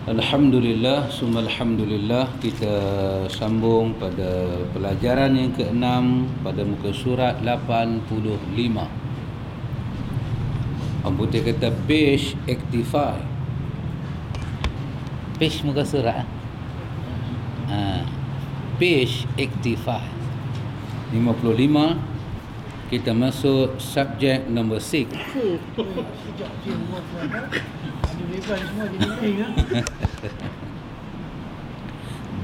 Alhamdulillah, summa alhamdulillah. Kita sambung pada pelajaran yang ke-6 pada muka surat 85. Putih kata page 85. Page muka surat page 85 55. Kita masuk subjek number 6.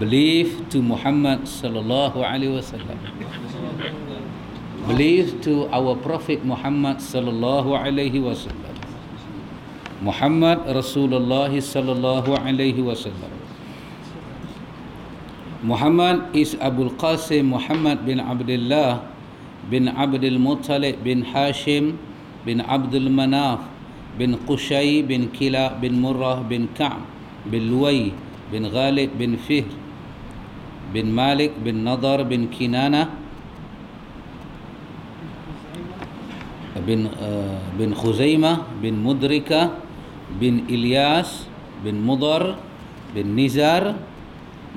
Belief to Muhammad sallallahu alaihi wasallam. Belief to our Prophet Muhammad sallallahu alaihi wasallam. Muhammad Rasulullah sallallahu alaihi wasallam. Muhammad is Abul Qasim Muhammad bin Abdullah bin Abdul Muttalib bin Hashim bin Abdul Manaf bin Qushay bin Kila bin Murrah bin Ka'b bin Luway bin Ghalib bin Fihr bin Malik bin Nadar bin Kinana bin Khuzaimah bin Mudrika bin Ilyas bin Mudar bin Nizar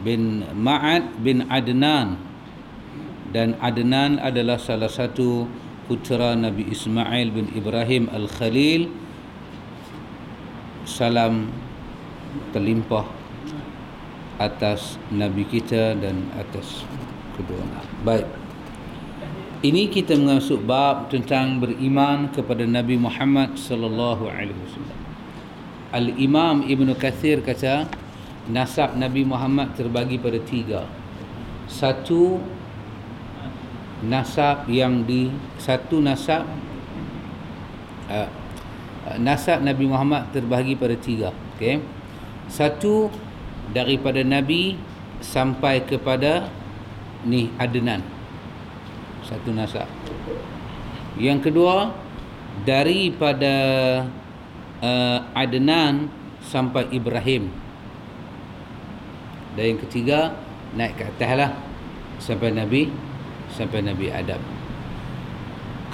bin Ma'ad bin Adnan. Dan Adnan adalah salah satu putera Nabi Ismail bin Ibrahim Al-Khalil. Salam terlimpah atas Nabi kita dan atas kedua anak. Baik. Ini kita masuk bab tentang beriman kepada Nabi Muhammad sallallahu alaihi wasallam. Al-Imam Ibn Kathir kata nasab Nabi Muhammad terbagi pada 3. Satu nasab nasab Nabi Muhammad terbahagi pada 3. Okey. Satu daripada Nabi sampai kepada Adnan. Satu nasab. Yang kedua daripada Adnan sampai Ibrahim. Dan yang ketiga naik ke atas lah sampai Nabi Adam.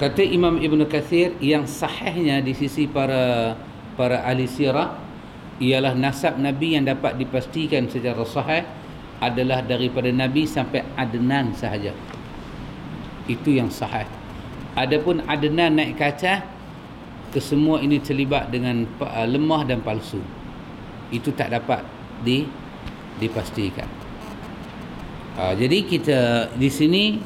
Kata Imam Ibn Kathir, yang sahihnya di sisi para ahli sirah ialah nasab Nabi yang dapat dipastikan secara sahih adalah daripada Nabi sampai Adnan sahaja. Itu yang sahih. Adapun Adnan naik ke atas, kesemua ini terlibat dengan lemah dan palsu. Itu tak dapat dipastikan. Jadi kita di sini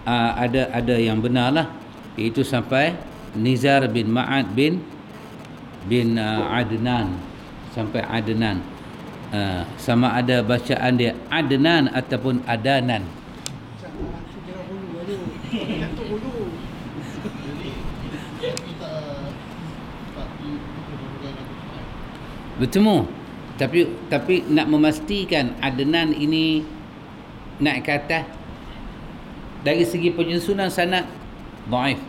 ada yang benar lah, iaitu sampai Nizar bin Ma'ad bin Adnan, sampai Adnan. Sama ada bacaan dia Adnan ataupun Adanan. Bertemu, tapi nak memastikan Adnan ini naik ke atas dari segi penyusunan sanad dhaif,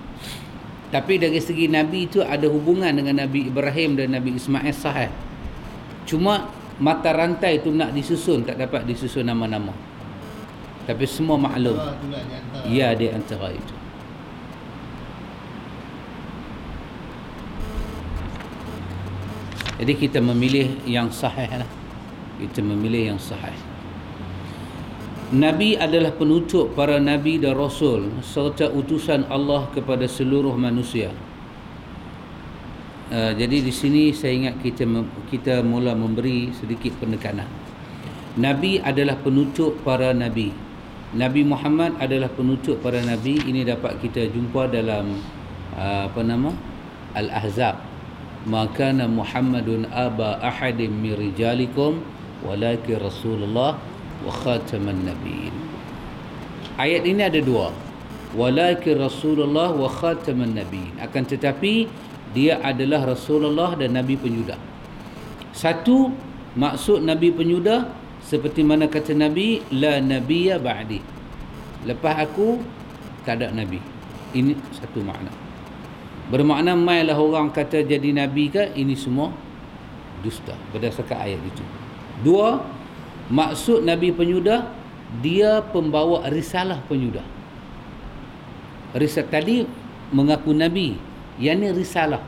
tapi dari segi Nabi itu ada hubungan dengan Nabi Ibrahim dan Nabi Ismail sahih. Cuma mata rantai itu nak disusun, tak dapat disusun nama-nama, tapi semua maklum ya di antara itu. Jadi kita memilih yang sahih lah. Kita memilih yang sahih. Nabi adalah penutup para Nabi dan Rasul serta utusan Allah kepada seluruh manusia. Jadi di sini saya ingat kita mula memberi sedikit penekanan. Nabi adalah penutup para Nabi. Nabi Muhammad adalah penutup para Nabi. Ini dapat kita jumpa dalam Al-Ahzab. Maka Muhammadun aba ahadim min rijalikum walakin Rasulullah wa khataman nabiyyin. Ayat ini ada 2. Walakin Rasulullah wa khataman nabiyyin. Akan tetapi dia adalah Rasulullah dan Nabi penyudah. Satu, maksud Nabi penyudah seperti mana kata Nabi, la nabiyya ba'di. Lepas aku tak ada Nabi. Ini satu makna. Bermakna mailah orang kata jadi Nabi ke, ini semua dusta berdasarkan ayat itu. 2, maksud Nabi penyudah, dia pembawa risalah penyudah. Risalah tadi mengaku Nabi, yang ni risalah.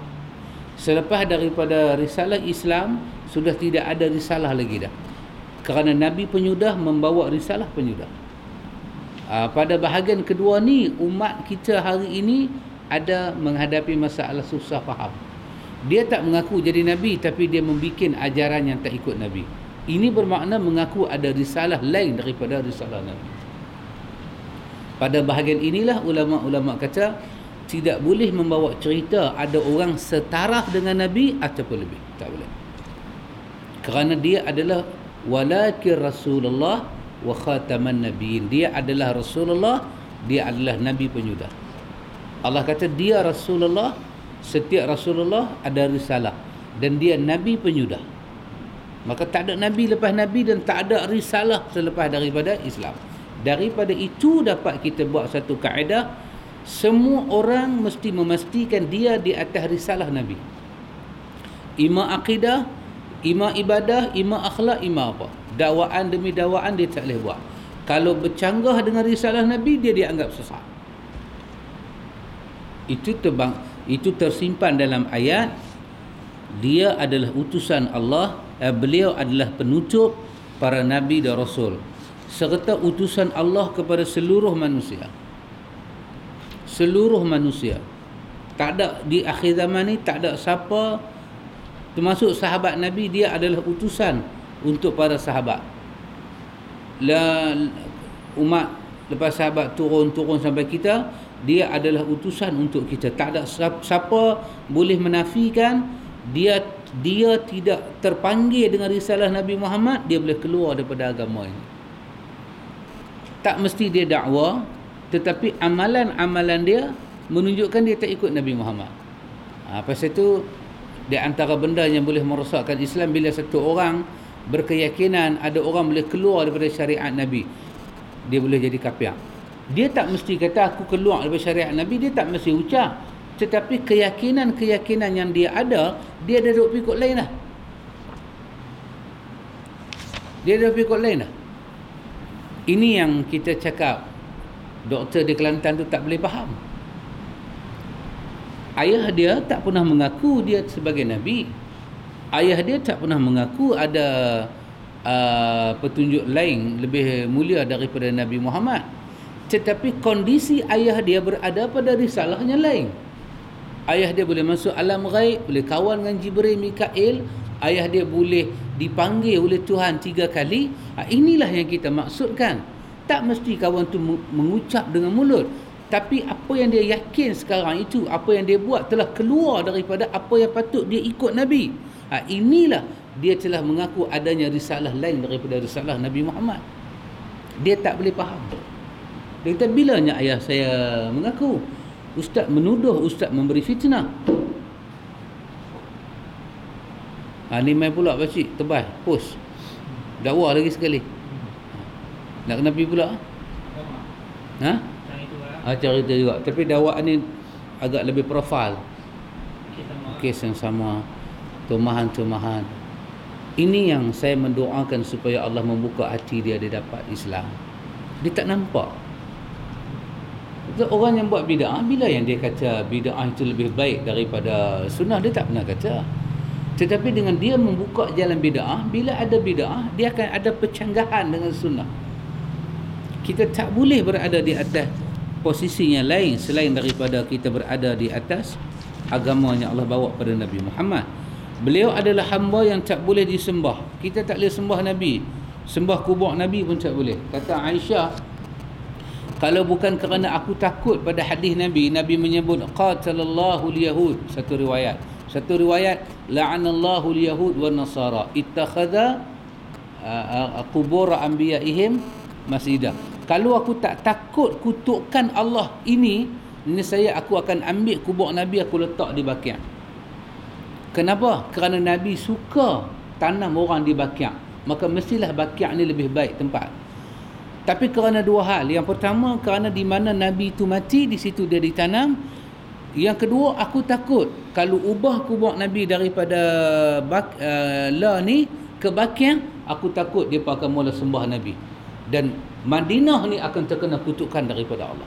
Selepas daripada risalah Islam, sudah tidak ada risalah lagi dah. Kerana Nabi penyudah membawa risalah penyudah. Pada bahagian kedua ni, umat kita hari ini ada menghadapi masalah susah faham. Dia tak mengaku jadi Nabi, tapi dia membikin ajaran yang tak ikut Nabi. Ini bermakna mengaku ada risalah lain daripada risalah Nabi. Pada bahagian inilah ulama-ulama kata tidak boleh membawa cerita ada orang setaraf dengan Nabi ataupun lebih. Tak boleh. Kerana dia adalah walakin Rasulullah wa khataman nabiyyin. Dia adalah Rasulullah, dia adalah Nabi penyudah. Allah kata dia Rasulullah, setiap Rasulullah ada risalah, dan dia Nabi penyudah. Maka tak ada Nabi lepas Nabi, dan tak ada risalah selepas daripada Islam. Daripada itu dapat kita buat satu kaedah, semua orang mesti memastikan dia di atas risalah Nabi. Ima akidah, ima ibadah, ima akhlak, ima apa. Dakwaan demi dakwaan dia tak boleh buat. Kalau bercanggah dengan risalah Nabi, dia dianggap sesat. Itu tersimpan dalam ayat, dia adalah utusan Allah, beliau adalah penutup para nabi dan rasul, serta utusan Allah kepada seluruh manusia. Seluruh manusia. Tak ada di akhir zaman ni, tak ada siapa, termasuk sahabat Nabi, dia adalah utusan untuk para sahabat. Umat lepas sahabat turun sampai kita, dia adalah utusan untuk kita. Tak ada siapa boleh menafikan dia tidak terpanggil dengan risalah Nabi Muhammad, dia boleh keluar daripada agama ini. Tak mesti dia dakwa, tetapi amalan-amalan dia menunjukkan dia tak ikut Nabi Muhammad. Pasal itu, di antara benda yang boleh merosakkan Islam, bila satu orang berkeyakinan ada orang boleh keluar daripada syariat Nabi, dia boleh jadi kafir. Dia tak mesti kata aku keluar daripada syariat Nabi, dia tak mesti ucap. Tetapi keyakinan-keyakinan yang dia ada duk ikut lain lah. Dia duk ikut lain lah. Ini yang kita cakap, doktor di Kelantan tu tak boleh faham. Ayah dia tak pernah mengaku dia sebagai Nabi. Ayah dia tak pernah mengaku ada petunjuk lain lebih mulia daripada Nabi Muhammad. Tetapi kondisi ayah dia berada pada risalahnya lain. Ayah dia boleh masuk alam ghaib, boleh kawan dengan Jibril, Mikail. Ayah dia boleh dipanggil oleh Tuhan 3 kali. Inilah yang kita maksudkan. Tak mesti kawan tu mengucap dengan mulut, tapi apa yang dia yakin sekarang itu, apa yang dia buat telah keluar daripada apa yang patut dia ikut Nabi. Inilah dia telah mengaku adanya risalah lain daripada risalah Nabi Muhammad. Dia tak boleh faham. Dia kata, bilanya ayah saya mengaku? Ustaz menuduh, ustaz memberi fitnah. Ni main pula pakcik, tebal, post. Dakwah lagi sekali. Nak kena pergi pula? Cerita juga. Tapi dakwaan ni agak lebih profil. Kes yang sama. Tumahan-tumahan. Ini yang saya mendoakan supaya Allah membuka hati dia dapat Islam. Dia tak nampak. Orang yang buat bid'ah, bila yang dia kata bid'ah itu lebih baik daripada sunnah, dia tak pernah kata. Tetapi dengan dia membuka jalan bid'ah, bila ada bid'ah, dia akan ada percanggahan dengan sunnah. Kita tak boleh berada di atas posisi yang lain selain daripada kita berada di atas agama yang Allah bawa pada Nabi Muhammad. Beliau adalah hamba yang tak boleh disembah. Kita tak boleh sembah Nabi. Sembah kubur Nabi pun tak boleh. Kata Aisyah, kalau bukan kerana aku takut pada hadis Nabi, Nabi menyebut qatalallahu al-yahud, satu riwayat la'anallahu al-yahud wan nasara ittakhadha qubur anbiya'ihim masjidah. Kalau aku tak takut kutukan Allah ini, nescaya aku akan ambil kubur Nabi, aku letak di Baqi'. Kenapa? Kerana Nabi suka tanam orang di Baqi', maka mestilah Baqi' ni lebih baik tempat. Tapi kerana dua hal. Yang pertama, kerana di mana Nabi itu mati, di situ dia ditanam. Yang kedua, aku takut kalau ubah kubur Nabi daripada ni ke Baqi', aku takut dia akan mula sembah Nabi. Dan Madinah ni akan terkena kutukan daripada Allah.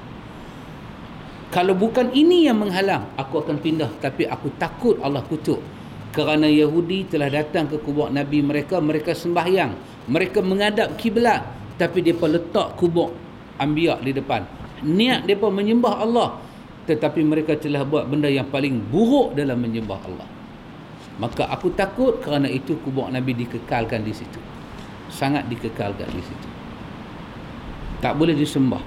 Kalau bukan ini yang menghalang, aku akan pindah. Tapi aku takut Allah kutuk. Kerana Yahudi telah datang ke kubur Nabi mereka, mereka sembahyang, mereka menghadap kiblat, tapi mereka letak kubur Anbiya di depan. Niat mereka menyembah Allah, tetapi mereka telah buat benda yang paling buruk dalam menyembah Allah. Maka aku takut kerana itu kubur Nabi dikekalkan di situ. Sangat dikekalkan di situ. Tak boleh disembah.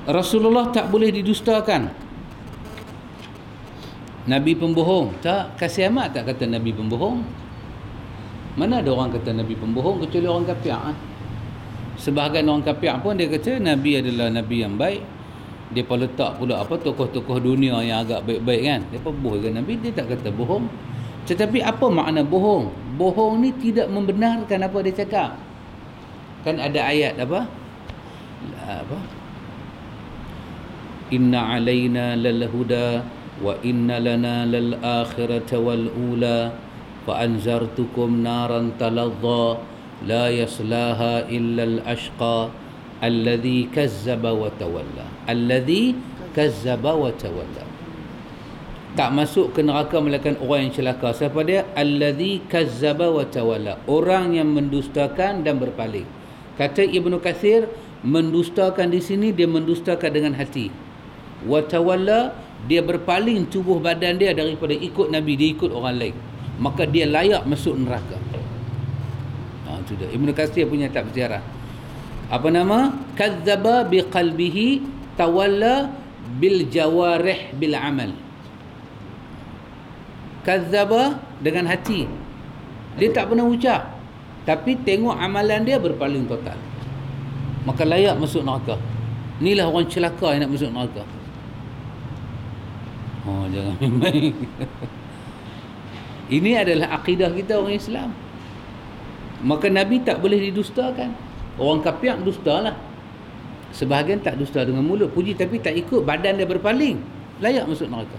Rasulullah tak boleh didustakan. Nabi pembohong. Tak, kasih amat tak kata Nabi pembohong. Mana ada orang kata Nabi pembohong kecuali orang kafir. Sebahagian orang kafir pun dia kata Nabi adalah Nabi yang baik. Dia pun letak pula tokoh-tokoh dunia yang agak baik-baik kan. Dia pun bohong Nabi, dia tak kata bohong. Tetapi apa makna bohong? Bohong ni tidak membenarkan apa dia cakap. Kan ada ayat apa? Inna alaina lal huda wa inna lana lal akhirata wal ula fa anzartukum naran taladha la yaslaha illa al ashqa alladhi kazzaba wa tawalla. Alladhi kazzaba wa tawalla. Tak masuk ke neraka melainkan orang yang celaka. Siapa dia? Alladhi kazzaba wa tawalla. Orang yang mendustakan dan berpaling. Kata Ibnu Katsir, mendustakan di sini dia mendustakan dengan hati. Wa tawalla, dia berpaling tubuh badan dia daripada ikut Nabi, dia ikut orang lain. Maka dia layak masuk neraka. Itu dia. Ibnu Katsir punya tafsirah. Apa nama? Kazzaba biqalbihi, tawalla bil jawarih bil amal. Kazzaba dengan hati. Dia tak pernah ucap, tapi tengok amalan dia berpaling total. Maka layak masuk neraka. Inilah orang celaka yang nak masuk neraka. Oh, jangan main. Ini adalah akidah kita orang Islam. Maka Nabi tak boleh didustakan. Orang kafir dustalah. Sebahagian tak dusta dengan mulut, puji tapi tak ikut, badan dia berpaling, layak masuk neraka.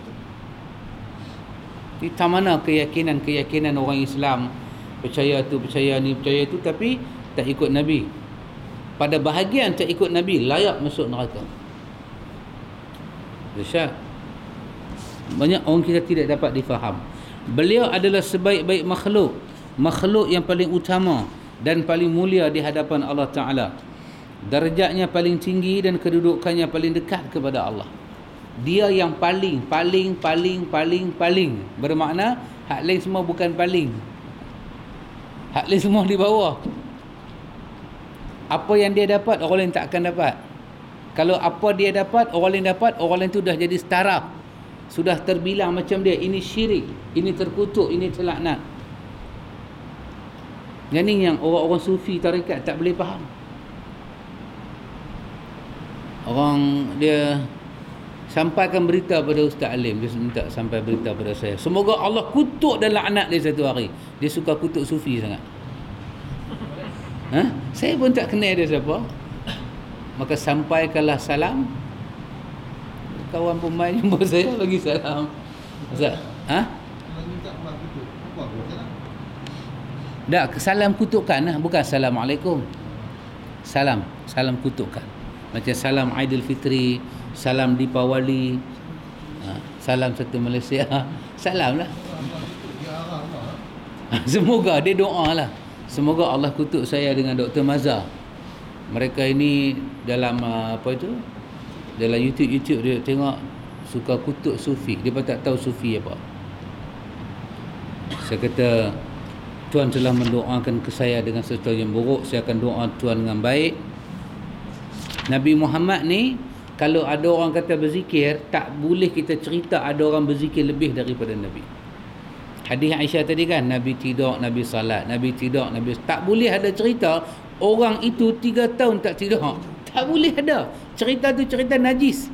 Kita mana keyakinan orang Islam, percaya tu, percaya ni, percaya tu, tapi tak ikut Nabi. Pada bahagian tak ikut Nabi, layak masuk neraka. Dahsyat. Banyak orang kita tidak dapat difaham. Beliau adalah sebaik-baik makhluk, makhluk yang paling utama dan paling mulia di hadapan Allah Ta'ala. Darjatnya paling tinggi dan kedudukannya paling dekat kepada Allah. Dia yang paling. Bermakna hak lain semua bukan paling. Hak lain semua di bawah. Apa yang dia dapat, orang lain tak akan dapat. Kalau apa dia dapat, orang lain dapat, orang lain tu dah jadi setara. Sudah terbilang macam dia. Ini syirik, ini terkutuk, ini terlaknat. Yang ni yang orang-orang sufi tarekat tak boleh faham. Orang dia sampaikan berita pada Ustaz Alim, dia minta sampai berita pada saya, semoga Allah kutuk dan laknat dia satu hari. Dia suka kutuk sufi sangat. Saya pun tak kenal dia siapa. Maka sampaikanlah salam. Kawan pemain jumpa saya bagi salam. Ustaz, tak, salam kutukan lah, bukan assalamualaikum. Salam kutukan. Macam salam Aidilfitri, salam Dipawali, salam satu Malaysia. Salam lah. Semoga dia doa lah, semoga Allah kutuk saya dengan Dr. Mazhar. Mereka ini dalam dalam YouTube dia tengok suka kutuk sufi. Dia pun tak tahu sufi apa. Saya kata Tuhan telah mendoakan ke saya dengan sesuatu yang buruk, saya akan doa Tuhan dengan baik. Nabi Muhammad ni, kalau ada orang kata berzikir, tak boleh kita cerita ada orang berzikir lebih daripada Nabi. Hadis Aisyah tadi kan, Nabi tidur, Nabi salat, Nabi tidur, Nabi... Tak boleh ada cerita orang itu 3 tahun tak tidur. Tak boleh ada. Cerita tu cerita najis.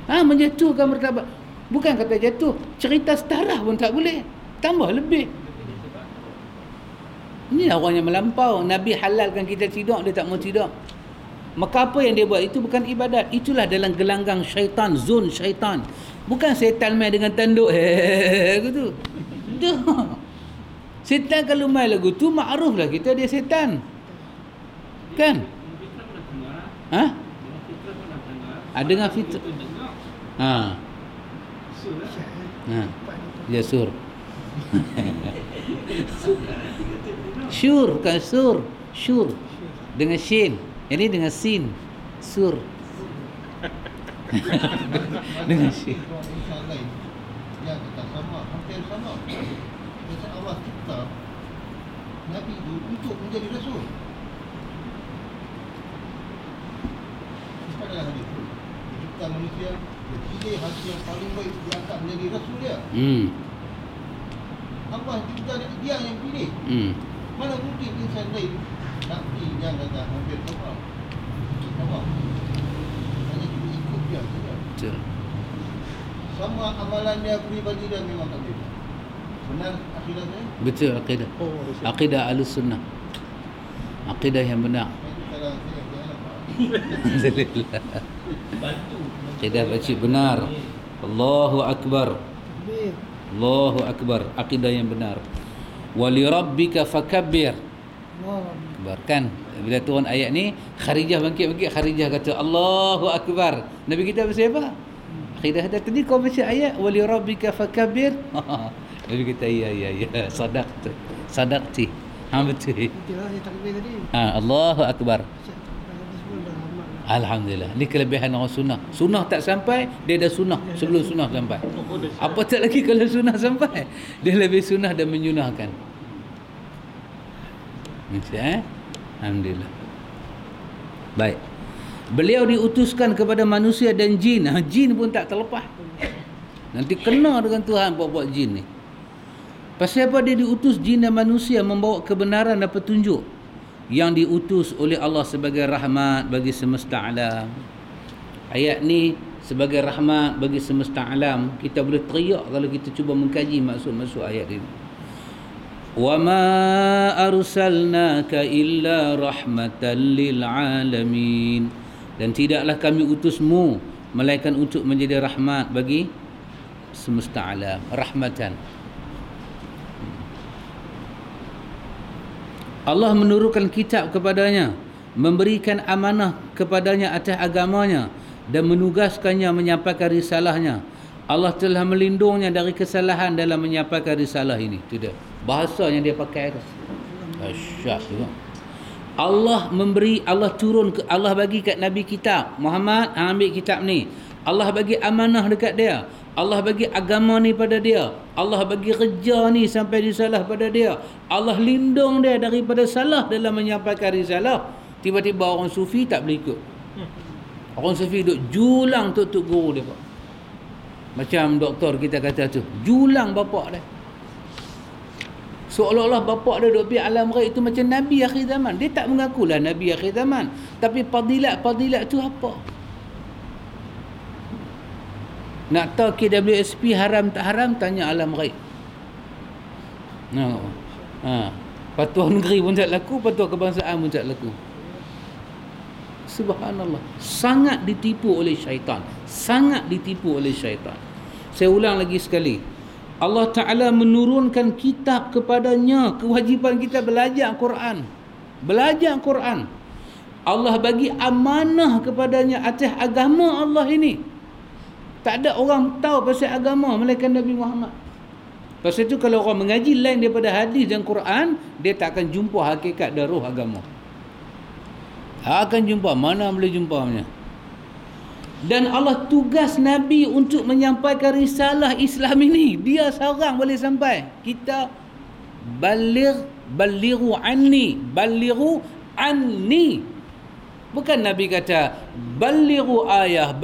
Menjatuhkan martabat. Bukan kata jatuh, cerita setara pun tak boleh. Tambah lebih. Ini orang yang melampau. Nabi halalkan kita tidur, dia tak mau tidur. Maka apa yang dia buat itu bukan ibadat. Itulah dalam gelanggang syaitan, zon syaitan. Bukan setan main dengan tanduk gitu. Dah. Setan kalau main lagu tu makruf lah kita dia setan. Kan? Dengar fitrah. Ha. Ya sur. Syur bukan sur. Syur. Dengan shin. Ini dengan sin. Sur. Dengan shin. Yang kita sama, hampir sama. Macam Allah cipta Nabi itu untuk menjadi Rasul. Pada hadis itu, dicipta manusia, dia pilih hasil yang paling baik, dia angkat menjadi Rasul dia. Allah cipta dia yang pilih. Mana mungkin insan lain Nabi yang kata hampir sama. Sama. Hanya kita ikut dia saja. Betul. Sama amalan dia peribadi dia memang tak beza. Benar akidah saya? Betul akidah. Akidah Ahlussunnah. Akidah yang benar. Itu kalau saya nampak. Alhamdulillah. Akidah baca benar. Allahu akbar. Allahu akbar. Akidah yang benar. Wa li rabbika fakabbir. Akbar kan? Bila turun ayat ni, Kharijah bangkit-bangkit, Kharijah kata Allahu akbar. Nabi kita bersabda apa? Akidah dah tadi kau baca ayat wa li rabbika fakabbir. Nabi kita ya sadaqti. Betul. Itulah yang takbir tadi. Allahu akbar. Alhamdulillah. Ni kelebihan orang sunnah. Sunnah tak sampai, dia dah sunnah sebelum sunnah sampai. Apa tak lagi kalau sunnah sampai? Dia lebih sunnah dan menyunahkan. Alhamdulillah. Baik. Beliau diutuskan kepada manusia dan jin. Jin pun tak terlepas. Nanti kena dengan Tuhan buat-buat jin ni. Pasal apa dia diutus jin dan manusia membawa kebenaran dan petunjuk yang diutus oleh Allah sebagai rahmat bagi semesta alam. Ayat ni sebagai rahmat bagi semesta alam. Kita boleh teriak kalau kita cuba mengkaji maksud-maksud ayat ini. Wa ma arsalnaka illa rahmatan lil alamin. Dan tidaklah kami utusmu melainkan untuk menjadi rahmat bagi semesta alam. Rahmatan. Allah menurunkan kitab kepadanya, memberikan amanah kepadanya atas agamanya dan menugaskannya menyampaikan risalahnya. Allah telah melindungnya dari kesalahan dalam menyampaikan risalah ini. Itu dia. Bahasa yang dia pakai tu. Dahsyat juga. Allah bagi kat Nabi kitab. Muhammad ambil kitab ni. Allah bagi amanah dekat dia. Allah bagi agama ni pada dia. Allah bagi kerja ni sampai risalah pada dia. Allah lindung dia daripada salah dalam menyampaikan risalah. Tiba-tiba orang sufi tak boleh ikut. Orang sufi duduk julang tuk guru dia. Macam doktor kita kata tu, julang bapak dia. Seolah-olah bapak dia duduk pergi alam ghaib itu macam Nabi akhir zaman. Dia tak mengakulah Nabi akhir zaman. Tapi fadilat tu apa? Nak tahu KWSP haram tak haram, tanya alam ghaib. Patuah negeri pun tak laku, patuah kebangsaan pun tak laku. Subhanallah. Sangat ditipu oleh syaitan. Sangat ditipu oleh syaitan. Saya ulang lagi sekali. Allah Ta'ala menurunkan kitab kepadanya. Kewajipan kita belajar Quran. Belajar Quran. Allah bagi amanah kepadanya atas agama Allah ini. Tak ada orang tahu pasal agama melainkan Nabi Muhammad. Pasal itu kalau orang mengaji lain daripada hadis dan Quran, dia tak akan jumpa hakikat dan roh agama. Akan jumpa, mana boleh jumpanya. Dan Allah tugas Nabi untuk menyampaikan risalah Islam ini. Dia seorang boleh sampai. Kita balighu anni. Bukan Nabi kata balighu ayah,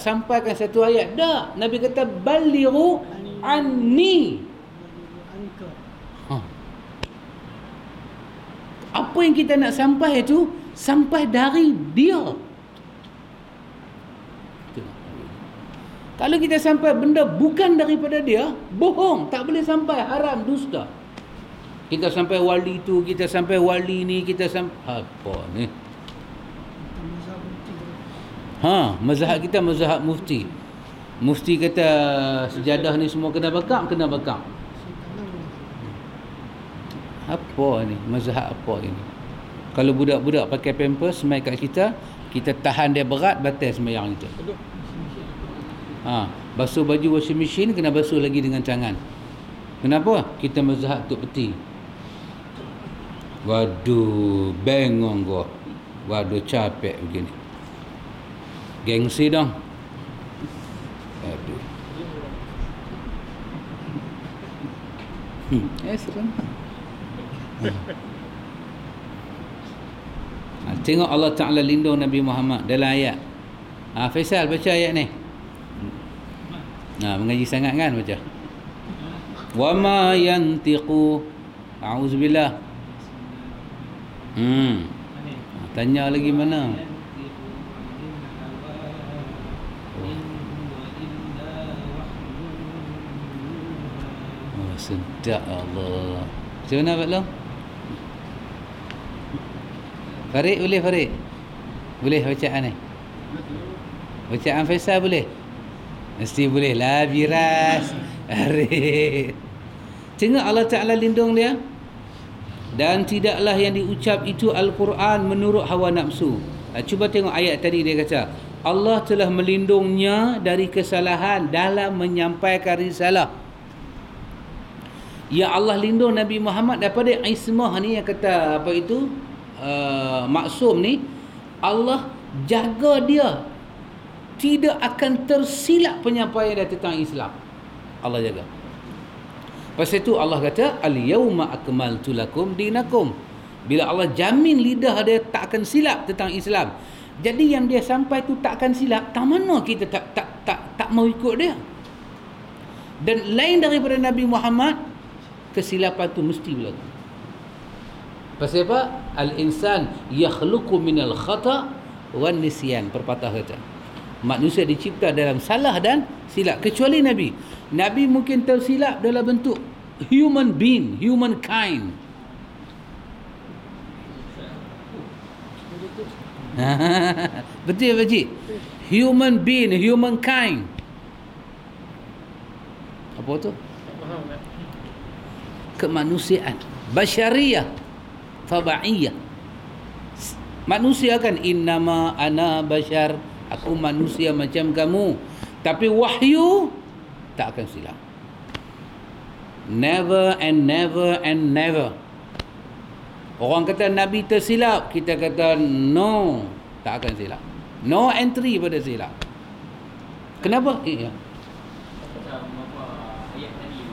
sampaikan satu ayat. Tak, Nabi kata balighu anni. Apa yang kita nak sampai itu sampai dari dia. Kalau kita sampai benda bukan daripada dia, bohong, tak boleh sampai, haram, dusta. Kita sampai wali tu, kita sampai wali ni, kita sampai apa ni? Mazhab kita mazhab mufti. Mufti kata sejadah ni semua kena bakar. Apa ni? Mazhab apa ini? Kalau budak-budak pakai pampers semai kat kita tahan dia berat, batal sembahyang kita. Basuh baju washing machine kena basuh lagi dengan tangan. Kenapa? Kita mazhab Tok Peti. Waduh, bengong gua. Waduh, capek begini. Gengsi dong. Aduh. Seram. Tengok Allah Ta'ala lindung Nabi Muhammad dalam ayat. Faisal baca ayat ni. Mengaji sangat kan baca. Wa ma yantiqu a'udzubillah. Tanya lagi mana? Sedap Allah. Macam mana Pak Long? Farid boleh Farid? Boleh bacaan ni? Bacaan Faisal boleh? Mesti boleh lah Biras. Farid. Tengok Allah Ta'ala lindung dia. Dan tidaklah yang diucap itu Al-Quran menurut hawa nafsu. Cuba tengok ayat tadi dia kata Allah telah melindungnya dari kesalahan dalam menyampaikan risalah. Ya Allah lindung Nabi Muhammad daripada ismah ni yang kata apa itu maksum ni. Allah jaga dia tidak akan tersilap penyampaian dia tentang Islam. Allah jaga. Pasal itu Allah kata al-yauma akmaltu lakum dinakum. Bila Allah jamin lidah dia tak akan silap tentang Islam. Jadi yang dia sampai tu tak akan silap, tak mana kita tak mau ikut dia. Dan lain daripada Nabi Muhammad, kesilapan tu mesti berlaku. Pasal apa? Al-insan yakhluqu minal khata' wan nisyan. Perpatah kata. Manusia dicipta dalam salah dan silap. Kecuali Nabi. Nabi mungkin tersilap dalam bentuk human being, humankind. Betul Pakcik? Human being, humankind. Apa tu? Kemanusiaan, basyariyah, tabaiyah. Manusia kan innama ana bashar, aku manusia macam kamu. Tapi wahyu tak akan silap. Never and never and never. Orang kata Nabi tersilap, kita kata no, tak akan silap. No entry pada silap. Kenapa? Ya.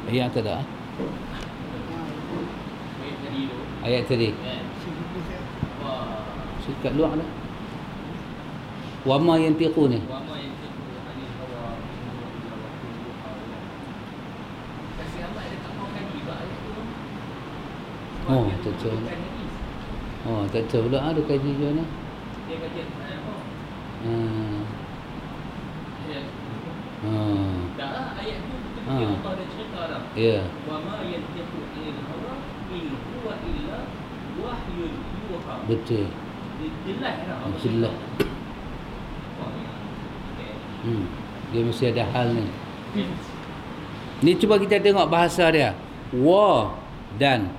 Ayat tadi. Ayat tadi. Kat luar dah. Wa ma yantiqu ni. Oh, tak tahu. Oh, tak tahu pula ada kaji je ni. Dia kaji apa? Dah ayat tu Allah dah cerita dah. Ya. Wa ma yantiqu anil hawa in huwa illa wahyun yuha. Betul. Jelas dah. Jelas. Dia mesti ada hal ni. Ni cuba kita tengok bahasa dia. Wa dan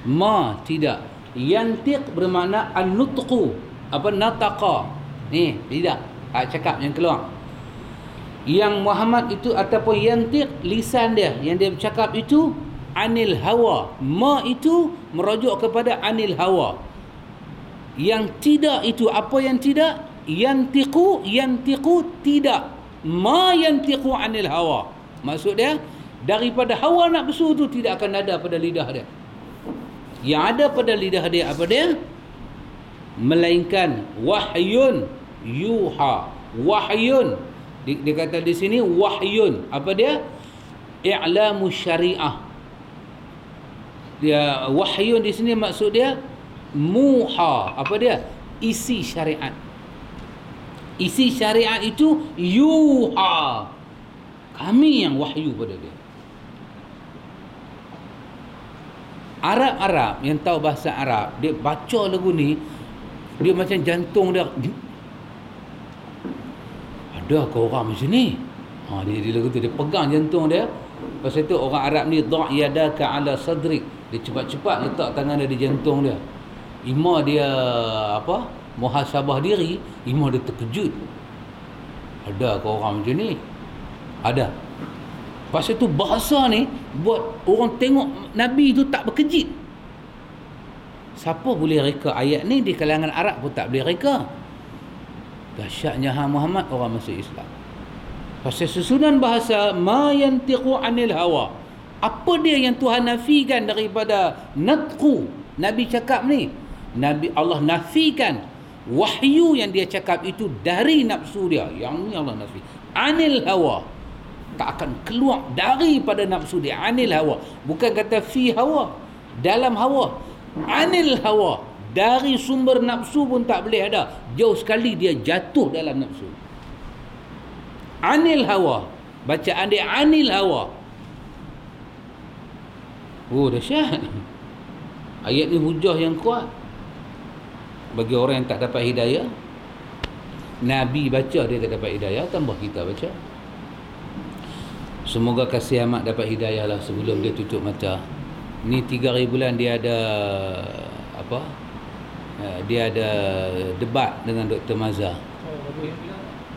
ma tidak. Yantiq bermakna an-nutqu. Apa nataqa. Ni tidak. Cakap yang keluar. Yang Muhammad itu ataupun yantiq lisan dia yang dia bercakap itu anil hawa. Ma itu merujuk kepada anil hawa. Yang tidak itu apa yang tidak? Yantiqu tidak. Ma yantiqu anil hawa. Maksud dia daripada hawa nafsu tu tidak akan ada pada lidah dia. Yang ada pada lidah dia apa dia? Melainkan wahyun yuha. Wahyun. Dia kata di sini wahyun. Apa dia? I'lamu syariah. Dia wahyun di sini maksud dia muha. Apa dia? Isi syariat. Isi syariat itu yuha. Kami yang wahyu pada dia. Arab yang tahu bahasa Arab, dia baca lagu ni, dia macam jantung dia. Ada ke orang macam ni? Dia lagu tu dia pegang jantung dia. Pasal tu orang Arab ni dha' yadaka ala sadrik. Dia cepat-cepat letak tangan dia di jantung dia. Ima dia muhasabah diri, ima dia terkejut. Ada ke orang macam ni? Ada. Pasal tu bahasa ni buat orang tengok Nabi tu tak berkejit. Siapa boleh reka ayat ni? Di kalangan Arab pun tak boleh reka. Dahsyatnya Muhammad orang masuk Islam. Pasal susunan bahasa ma yantiqu anil hawa. Apa dia yang Tuhan nafikan daripada natqu? Nabi cakap ni, Nabi Allah nafikan wahyu yang dia cakap itu dari nafsu dia. Yang ni Allah nafi. Anil hawa. Tak akan keluar daripada nafsu dia. Anil hawa. Bukan kata fi hawa. Dalam hawa. Anil hawa. Dari sumber nafsu pun tak boleh ada. Jauh sekali dia jatuh dalam nafsu. Anil hawa. Bacaan dia anil hawa. Oh, dahsyat. Ayat ni hujah yang kuat bagi orang yang tak dapat hidayah. Nabi baca dia tak dapat hidayah, tambah kita baca. Semoga kasih amat dapat hidayah lah sebelum dia tutup mata. Ni 3 hari bulan dia ada apa? Dia ada debat dengan Dr. Mazhar.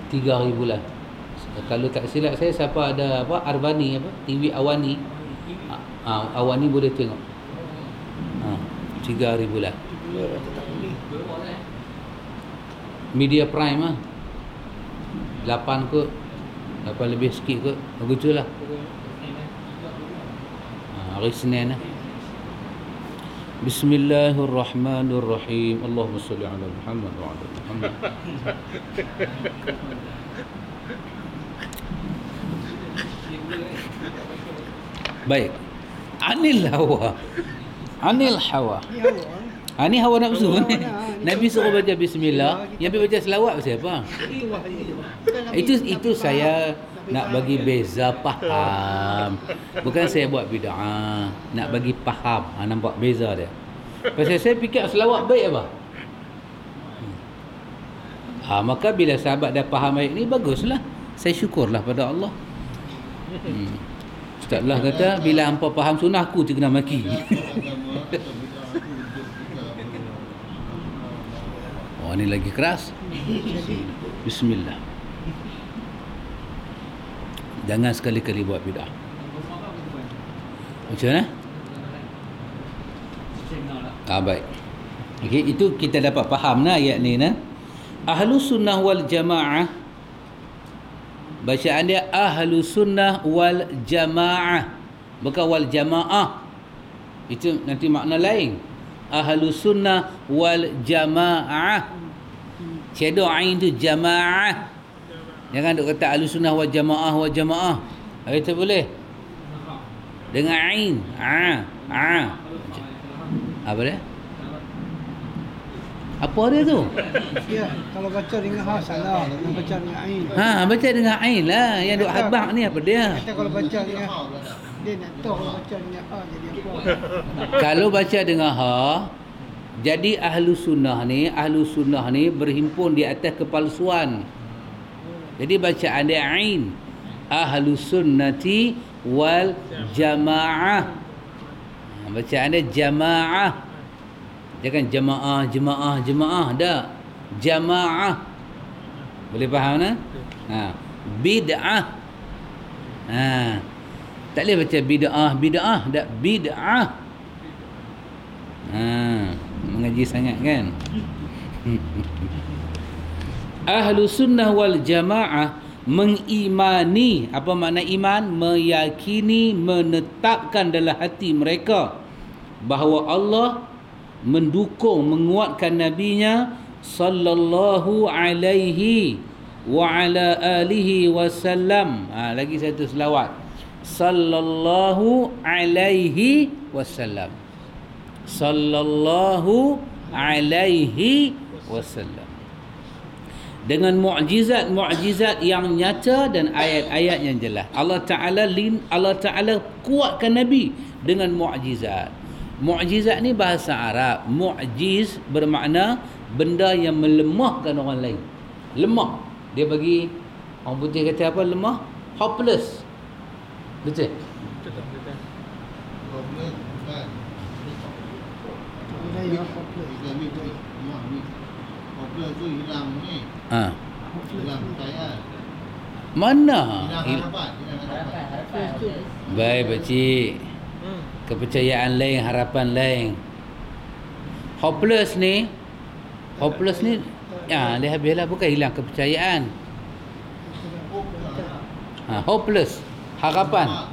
3 hari bulan. Kalau tak silap saya, siapa ada apa Arbani apa TV Awani, Awani boleh tengok. 3 hari bulan. Media Prime 8 kot, 8 lebih sikit kot, begitulah. Hari Senin Bismillahirrahmanirrahim. Allahumma salli ala Muhammad wa ala Muhammad. Baik. Anil hawa. Anil hawa. Ni hawa nafsu. Nabi suruh baca bismillah, yang baca selawat pasal apa? Itu saya nak bagi beza faham. Bukan saya buat bid'ah, nak bagi faham. Nampak beza dia. Pasal saya fikir selawat baik apa? Maka bila sahabat dah faham ayat ni, baguslah. Saya syukurlah pada Allah. Ustazlah kata, bila hampa faham sunnah, aku terkena maki. Oh, ni lagi keras. Bismillah. Jangan sekali-kali buat bid'ah. Macam mana? Baik. Okey, itu kita dapat faham nah ayat ni nah. Ahlus sunnah wal jamaah. Bacaan dia Ahlus sunnah wal jamaah. Bukan wal jamaah. Itu nanti makna lain. Ahlus sunnah wal jamaah. Shadow ain tu jamaah. Jangan duk kata Ahlus sunnah wal jamaah wal jamaah. Itu boleh. Dengan ain. Apa dia? Apa dia tu? Ya, kalau baca dengan ha salah, kalau baca dengan ain. Baca dengan ain lah. Yang duk habaq ni apa dia? Kata kalau baca dengan dia nak tahu kalau baca dengan ha jadi apa? Kalau baca dengan ha, jadi Ahlus sunnah ni berhimpun di atas kepalsuan. Jadi bacaan dia ain. Ahlus sunnati wal jamaah. Bacaan dia jamaah. Jangan jemaah dah. Jamaah. Boleh faham tak? Bid'ah. Tak boleh baca bid'ah, dak bid'ah. Mengaji sangat kan? Ahlus sunnah wal jamaah mengimani. Apa makna iman? Meyakini, menetapkan dalam hati mereka bahawa Allah mendukung, menguatkan nabinya sallallahu alaihi wa ala alihi wasallam. Lagi satu selawat. Sallallahu alaihi wasallam. Sallallahu alaihi wasallam. Dengan mukjizat yang nyata dan ayat-ayat yang jelas. Allah Taala kuatkan nabi dengan mukjizat. Mukjizat ni bahasa Arab. Mu'jiz bermakna benda yang melemahkan orang lain. Lemah. Dia bagi orang putih kata apa? Lemah. Hopeless. Betul? Hopeless tu hilang ni. Hilang percayaan. Mana? Harapan. Baik pakcik. Kepercayaan lain, harapan lain. Hopeless ni dia habislah, bukan hilang kepercayaan. Hopeless, harapan.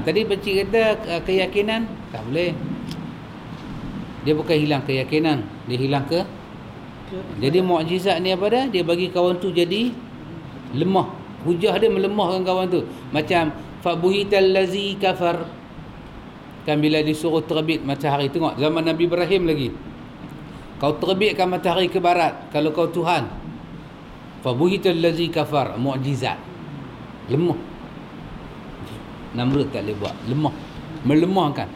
Tadi pakcik kata keyakinan, tak boleh. Dia bukan hilang keyakinan, dia hilang jadi mukjizat ni apa dah? Dia bagi kawan tu jadi lemah. Hujah dia melemahkan kawan tu. Macam fabuhital lazi kafar. Kan bila disuruh terbit matahari, tengok zaman Nabi Ibrahim lagi. Kau terbitkan matahari ke barat kalau kau Tuhan. Fabuhital lazi kafar, mukjizat. Lemah. Namrud tak boleh buat. Lemah. Melemahkan.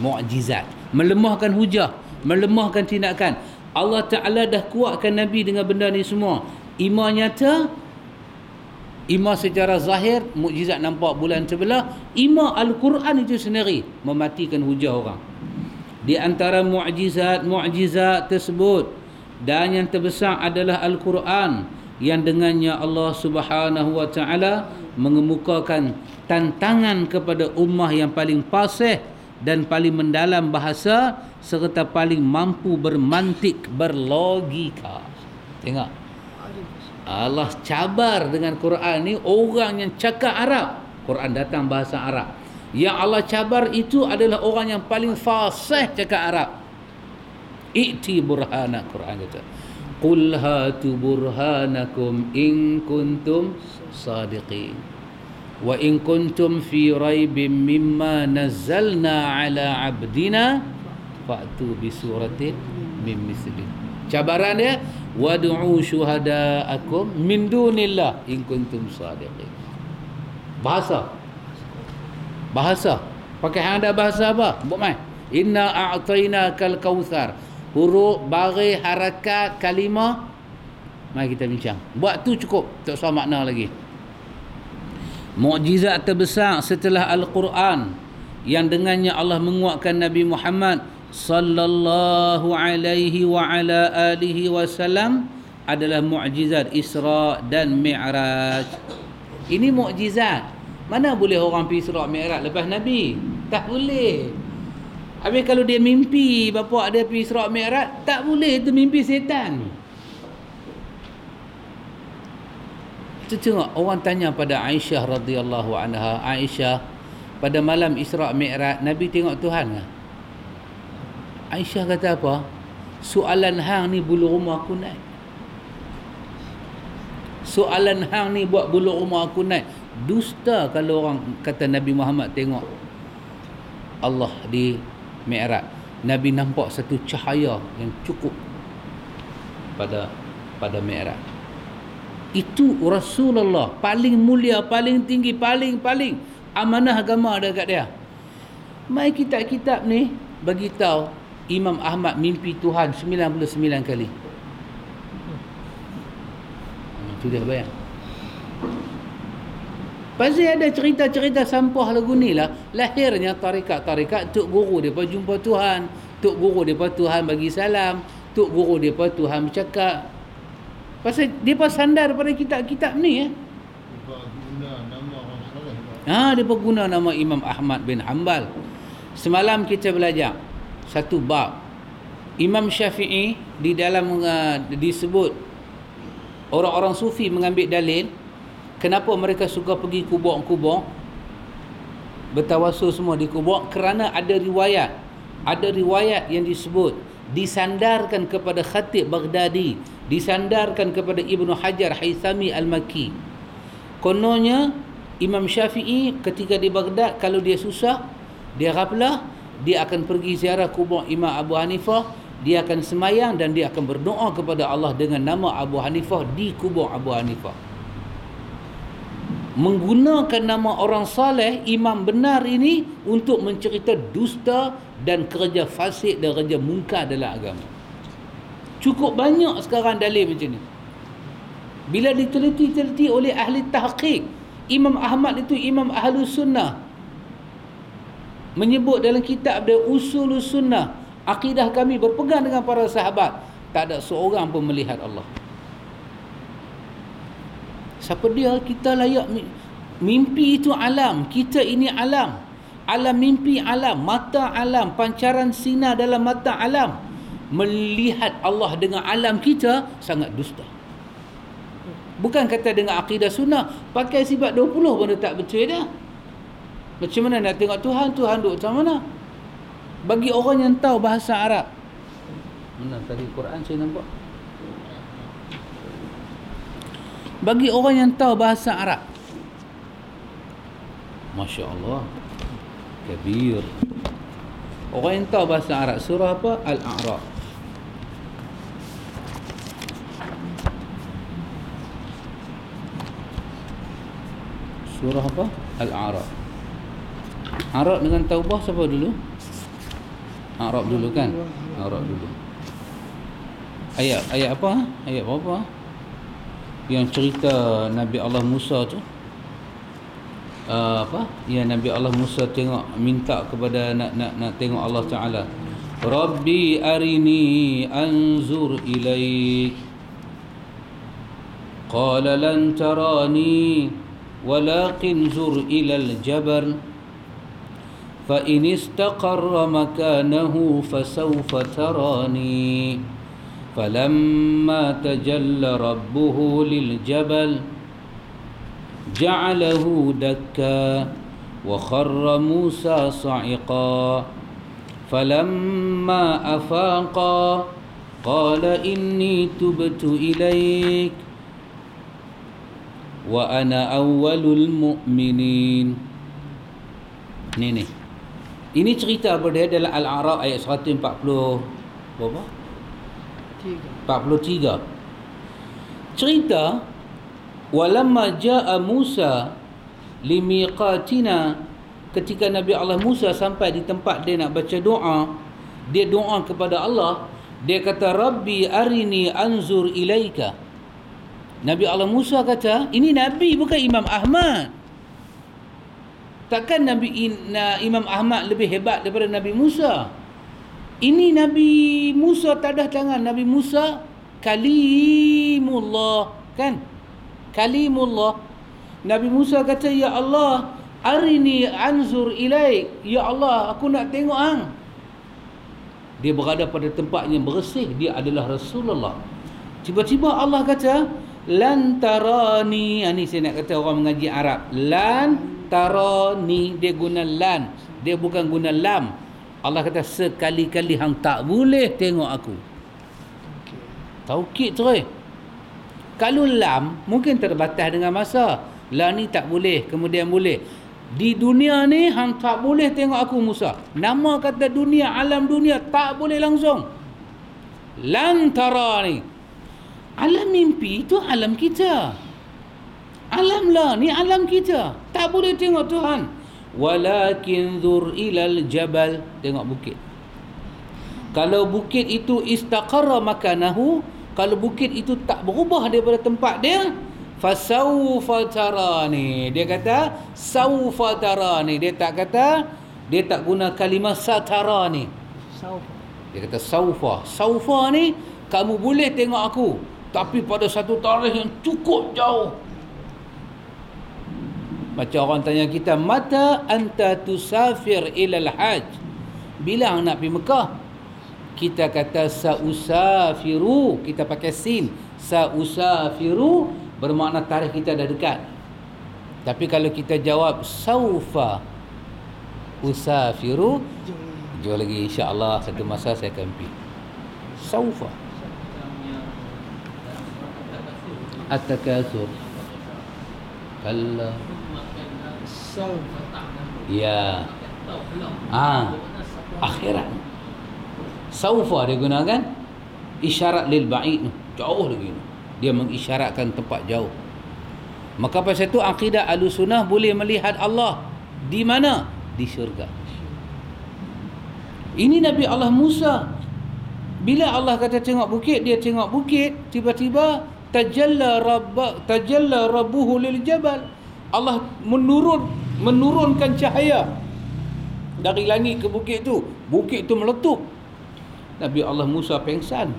Mukjizat. Melemahkan hujah. Melemahkan tindakan. Allah Ta'ala dah kuatkan Nabi dengan benda ni semua. Iman nyata, iman secara zahir, mukjizat nampak bulan sebelah. Iman Al-Quran itu sendiri mematikan hujah orang. Di antara mukjizat tersebut, dan yang terbesar adalah Al-Quran, yang dengannya Allah Subhanahu wa Ta'ala mengemukakan tantangan kepada ummah yang paling fasih dan paling mendalam bahasa serta paling mampu bermantik, berlogika. Tengok, Allah cabar dengan Quran ni orang yang cakap Arab. Quran datang bahasa Arab. Yang Allah cabar itu adalah orang yang paling fasih cakap Arab. I'ti burhana, Quran kata. Qul hatu burhanakum in kuntum sadiqin. Wa in kuntum fi raibin mimma nazzalna ala abdina fa'tu bi suratin min misli. Cabaran dia, wad'u syuhada'akum min dunillah in kuntum sadiqin. Bahasa. Pakai hang ada bahasa apa? Buat mai. Inna a'tainakal kautsar. Huruf, baris, harakat, kalimah. Mari kita bincang. Buat tu cukup, tak usah makna lagi. Mukjizat terbesar setelah Al-Quran yang dengannya Allah menguatkan Nabi Muhammad sallallahu alaihi wa ala alihi wasallam adalah mukjizat Isra dan Mi'raj. Ini mukjizat. Mana boleh orang pergi Isra Mi'raj lepas Nabi? Tak boleh. Habis kalau dia mimpi bapak dia pergi Isra Mi'raj, tak boleh, itu mimpi setan. Tengok, orang tanya pada Aisyah radhiyallahu anha, Aisyah, pada malam Isra Mi'raj Nabi tengok Tuhan ke? Aisyah kata apa? Soalan hang ni bulu rumah aku naik. Soalan hang ni buat bulu rumah aku naik. Dusta kalau orang kata Nabi Muhammad tengok Allah di Mi'raj. Nabi nampak satu cahaya yang cukup pada Mi'raj. Itu Rasulullah paling mulia, paling tinggi, paling amanah agama dekat dia. Mai kitab-kitab ni bagi tahu Imam Ahmad mimpi Tuhan 99 kali. Itu dah bayang. Pasal ada cerita-cerita sampah lagu ni lah, lahirnya tarikat-tarikat tok guru depa jumpa Tuhan, tok guru depa Tuhan bagi salam, tok guru depa Tuhan bercakap. Pasal depa sandar pada kitab-kitab ni Depa guna nama orang soleh. Depa guna nama Imam Ahmad bin Hanbal. Semalam kita belajar satu bab. Imam Syafi'i di dalam disebut orang-orang sufi mengambil dalil kenapa mereka suka pergi kubur-kubur, bertawasul semua di kubur, kerana ada riwayat yang disebut disandarkan kepada Khatib Baghdadi, disandarkan kepada Ibnu Hajar Haythami Al-Makki. Kononnya Imam Syafi'i ketika di Baghdad, kalau dia susah, dia ghaflah, dia akan pergi ziarah kubur Imam Abu Hanifah, dia akan semayang dan dia akan berdoa kepada Allah dengan nama Abu Hanifah di kubur Abu Hanifah. Menggunakan nama orang saleh, imam benar ini untuk mencerita dusta dan kerja fasik dan kerja mungkar dalam agama. Cukup banyak sekarang dalil macam ni. Bila diteliti oleh ahli tahqiq, Imam Ahmad itu imam Ahlus Sunnah, menyebut dalam kitab dia Usulus Sunnah, akidah kami berpegang dengan para sahabat, tak ada seorang pun melihat Allah. Siapa dia? Kita layak mimpi itu alam. Kita ini alam. Alam mimpi alam. Mata alam. Pancaran sinar dalam mata alam. Melihat Allah dengan alam kita sangat dusta. Bukan kata dengan akidah sunnah. Pakai sifat 20 pun dia tak betul dah. Macam mana nak tengok Tuhan? Tuhan duduk macam mana? Bagi orang yang tahu bahasa Arab. Mana tadi Quran saya nampak? Bagi orang yang tahu bahasa Arab. Masya Allah. Kabir. Orang yang tahu bahasa Arab. Surah apa? Al-A'raf. Surah apa? Al-A'raf. A'raf dengan Taubah siapa dulu? A'raf dulu kan? A'raf dulu. Ayat apa? Ayat berapa? Yang cerita Nabi Allah Musa tu. Apa? Ya, Nabi Allah Musa tengok, minta kepada nak tengok Allah Taala. Rabbi arini anzur ilaik. Qala lan tarani walakin zur ilal jabal fa in istaqarra makanahu fasawfa tarani. فلما تجلى ربه للجبل جعله دكا وخر موسى صعقا فلما أفاقا قال إني تبت إليك وأنا أول المؤمنين. Ini cerita berada dalam Al-A'raf ayat 140 berapa? 43. Cerita walamma jaa Musa limiqatina, ketika Nabi Allah Musa sampai di tempat dia nak baca doa, dia doa kepada Allah, dia kata Rabbi arini anzur ilaika. Nabi Allah Musa kata, ini Nabi bukan Imam Ahmad. Takkan Imam Ahmad lebih hebat daripada Nabi Musa? Ini Nabi Musa tak ada tangan. Nabi Musa kalimullah, kan? Kalimullah. Nabi Musa kata, ya Allah, arini anzur ilaik. Ya Allah, aku nak tengok hang. Dia berada pada tempat yang bersih. Dia adalah Rasulullah. Tiba-tiba Allah kata, lan tarani. Ini saya nak kata orang mengaji Arab. Lan tarani. Dia guna lan. Dia bukan guna lam. Allah kata sekali-kali hang tak boleh tengok aku. Taukid terus. Kalau lam mungkin terbatas dengan masa. Lam ni tak boleh, kemudian boleh. Di dunia ni hang tak boleh tengok aku Musa. Nama kata dunia, alam dunia tak boleh langsung. Lan tarani. Alam mimpi itu alam kita. Alam lah ni alam kita. Tak boleh tengok Tuhan. Walakin zur ilal jabal, tengok bukit. Kalau bukit itu istaqarra makanahu, kalau bukit itu tak berubah daripada tempat dia, fasawfa tarani. Dia kata sawfa tarani. Dia tak guna kalimah satarani. Dia kata sawfa. Sawfa ni kamu boleh tengok aku, tapi pada satu tarikh yang cukup jauh. Macam orang tanya kita, mata anta tusafir ilal hajj? Bila nak pergi Mekah? Kita kata sausafiru. Kita pakai sin. Sausafiru bermakna tarikh kita dah dekat. Tapi kalau kita jawab saufa usafiru, jauh lagi, insya-Allah satu masa saya akan pergi. Saufa. At-takatsur. Kalla. Ya. Akhirat. Saufa dia gunakan isyarat lil ba'id, jauh lagi. Dia mengisyaratkan tempat jauh. Maka pasal itu akidah Ahlussunnah boleh melihat Allah di mana? Di syurga. Ini Nabi Allah Musa. Bila Allah kata tengok bukit, dia tengok bukit, tiba-tiba tajalla rabbuhu lil jabal. Allah menurunkan cahaya dari langit ke bukit itu. Bukit itu meletup. Nabi Allah Musa pengsan.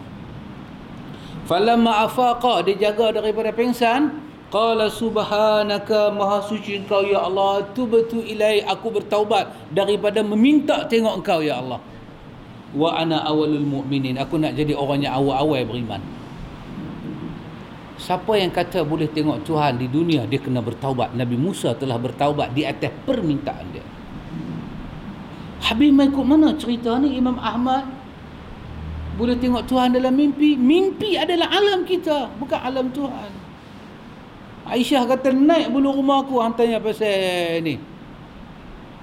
Falamma afaqa, dia jaga daripada pengsan. Qala subhanaka, maha suci engkau ya Allah, tubtu ilai, aku bertaubat daripada meminta tengok engkau ya Allah. Wa ana awalul mu'minin, aku nak jadi orang yang awal-awal beriman. Siapa yang kata boleh tengok Tuhan di dunia, dia kena bertaubat. Nabi Musa telah bertaubat di atas permintaan dia. Habis mai ikut mana cerita ni Imam Ahmad boleh tengok Tuhan dalam mimpi? Mimpi adalah alam kita, bukan alam Tuhan. Aisyah kata, naik bulu rumah aku, hang tanya pasal ni.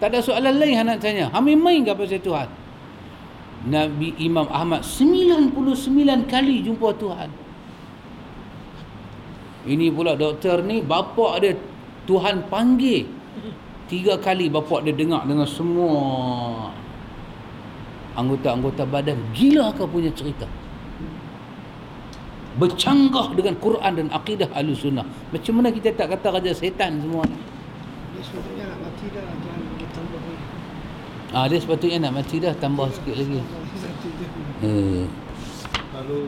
Tak ada soalan lain hang nak tanya. Hang main ke pasal Tuhan? Nabi Imam Ahmad 99 kali jumpa Tuhan. Ini pula doktor ni, bapak dia Tuhan panggil 3 kali, bapak dia dengar dengan semua anggota-anggota badan. Gila kau punya cerita. Bercanggah dengan Quran dan akidah Ahlussunnah. Macam mana kita tak kata raja setan semua ni? Dia sepatutnya nak mati dah, jangan boleh tambah lagi. Dia sepatutnya nak mati dah, tambah sikit lagi. Kalau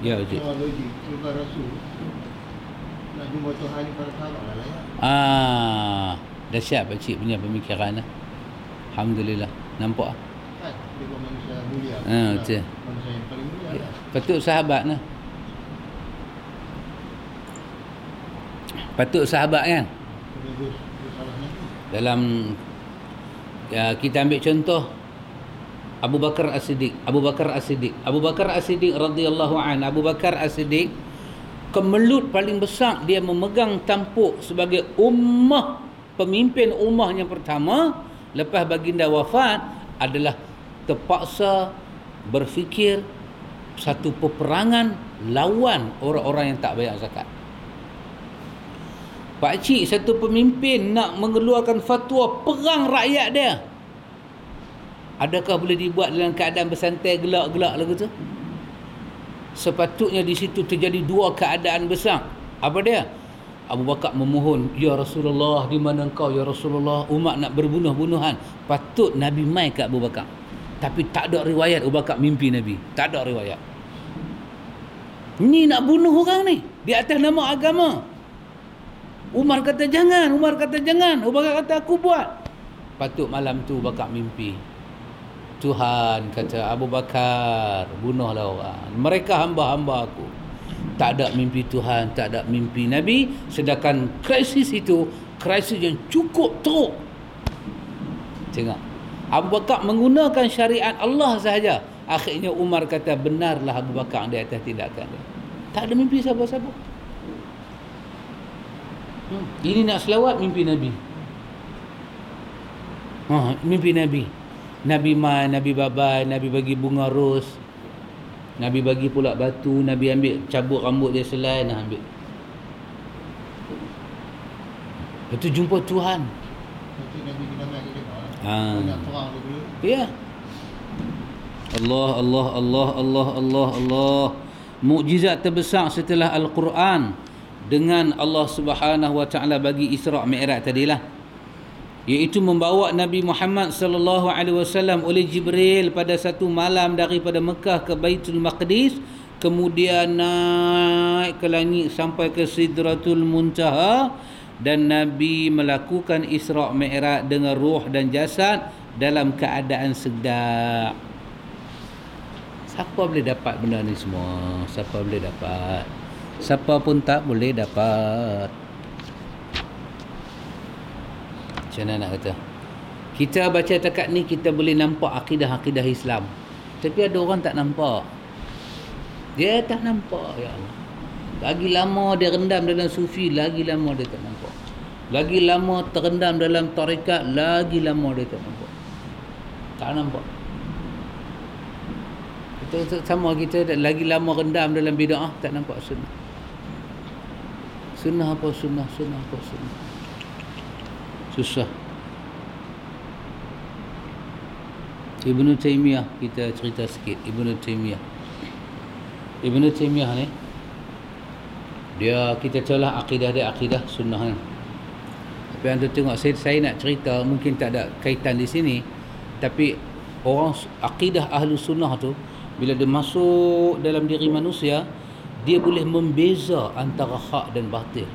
Ya, Cik. kalau logik Tuhan Rasul nak jumpa Tuhan ni para sahabat lah ya. Dahsyat Pakcik punya pemikiran lah. Alhamdulillah. Nampak? Kan dia bukan manusia mulia. Betul. Manusia yang paling mulia lah. Patut sahabat lah. Patut sahabat kan? Dia salah Nabi. Dalam kita ambil contoh Abu Bakar As-Siddiq. Abu Bakar As-Siddiq radhiyallahu an. Abu Bakar As-Siddiq, kemelut paling besar dia memegang tampuk sebagai pemimpin ummah yang pertama lepas baginda wafat adalah terpaksa berfikir satu peperangan lawan orang-orang yang tak bayar zakat. Pakcik satu pemimpin nak mengeluarkan fatwa perang rakyat dia. Adakah boleh dibuat dalam keadaan bersantai gelak-gelak lagu tu? Sepatutnya di situ terjadi 2 keadaan besar. Apa dia? Abu Bakar memohon, ya Rasulullah, di mana engkau ya Rasulullah? Umat nak berbunuh-bunuhan. Patut Nabi mai ke Abu Bakar. Tapi tak ada riwayat Abu Bakar mimpi Nabi. Tak ada riwayat. Ni nak bunuh orang ni di atas nama agama. Umar kata jangan, Abu Bakar kata aku buat. Patut malam tu Abu Bakar mimpi. Tuhan kata, Abu Bakar, bunuhlah orang. Mereka hamba-hamba aku. Tak ada mimpi Tuhan, tak ada mimpi Nabi. Sedangkan krisis itu krisis yang cukup teruk. Tengok, Abu Bakar menggunakan syariat Allah sahaja. Akhirnya Umar kata, benarlah Abu Bakar di atas tindakan dia. Tak ada mimpi siapa-siapa. Ini nak selawat, mimpi Nabi. Mimpi Nabi. Nabi mai, Nabi babai, Nabi bagi bunga ros, Nabi bagi pula batu, Nabi ambil cabut rambut dia selai, nak ambil. Lepas tu jumpa Tuhan. Nanti Nabi kena mai dia tengok. Nak perang dia dulu. Ya. Allah. Mukjizat terbesar setelah Al-Quran dengan Allah Subhanahu Wa Taala bagi Isra' Mi'raj tadilah, iaitu membawa Nabi Muhammad sallallahu alaihi wasallam oleh Jibril pada satu malam daripada Mekah ke Baitul Maqdis, kemudian naik ke langit sampai ke Sidratul Muntaha, dan Nabi melakukan Isra' Mi'raj dengan ruh dan jasad dalam keadaan sedar. Siapa boleh dapat benda ni semua? Siapa boleh dapat? Siapa pun tak boleh dapat. Macam mana nak kata? Kita baca takat ni, kita boleh nampak akidah-akidah Islam. Tapi ada orang tak nampak. Dia tak nampak, ya Allah. Lagi lama dia rendam dalam sufi, lagi lama dia tak nampak. Lagi lama terendam dalam tarekat, lagi lama dia tak nampak. Tak nampak. Kita sama, kita lagi lama rendam dalam bid'ah, tak nampak sunnah. Sunnah apa sunnah? Susah. Ibnu Taimiyah, kita cerita sikit. Ibnu Taimiyah ni, dia, kita celah akidah dia, akidah sunnah ni. Tapi anda tengok, saya nak cerita, mungkin tak ada kaitan di sini, tapi orang akidah ahlu sunnah tu, bila dia masuk dalam diri manusia, dia boleh membeza antara hak dan batil.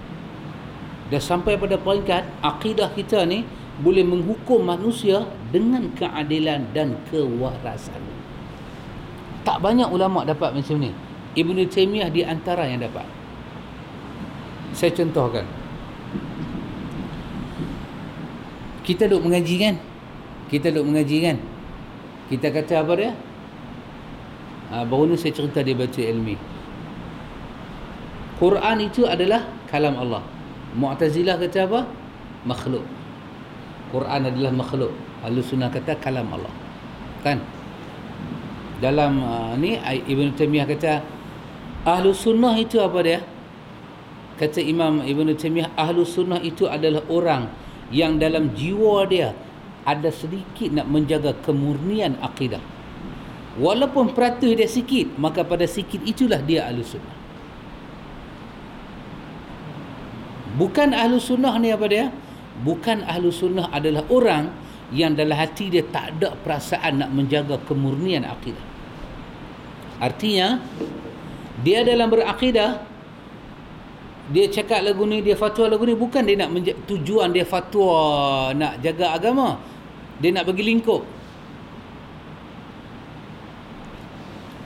Dan sampai pada peringkat akidah kita ni boleh menghukum manusia dengan keadilan dan kewarasan. Tak banyak ulama dapat macam ni. Ibn Taymiyah di antara yang dapat. Saya contohkan. Kita duk mengaji kan? Kita kata apa dia? Baru ni saya cerita dia baca ilmi. Quran itu adalah kalam Allah. Mu'tazilah kata apa? Makhluk. Quran adalah makhluk. Ahlus Sunnah kata kalam Allah. Kan? Dalam ni Ibn Taymiyah kata Ahlus Sunnah itu apa dia? Kata Imam Ibn Taymiyah, Ahlus Sunnah itu adalah orang yang dalam jiwa dia ada sedikit nak menjaga kemurnian akidah. Walaupun peratus dia sikit, maka pada sikit itulah dia Ahlus Sunnah. Bukan Ahlus Sunnah ni apa dia? Bukan Ahlus Sunnah adalah orang yang dalam hati dia tak ada perasaan nak menjaga kemurnian akidah. Artinya dia dalam berakidah, dia cakap lagu ni, dia fatwa lagu ni, bukan dia nak tujuan dia fatwa nak jaga agama, dia nak bagi lingkup.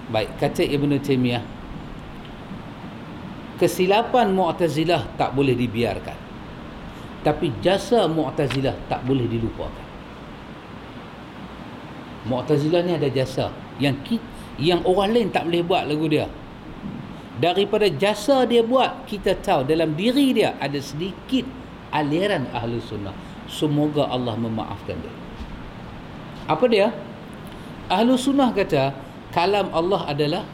Baik, kata Ibn Taymiyah, kesilapan Mu'tazilah tak boleh dibiarkan, tapi jasa Mu'tazilah tak boleh dilupakan. Mu'tazilah ni ada jasa yang orang lain tak boleh buat lagu dia. Daripada jasa dia buat, kita tahu dalam diri dia ada sedikit aliran Ahlus Sunnah. Semoga Allah memaafkan dia. Apa dia? Ahlus Sunnah kata kalam Allah adalah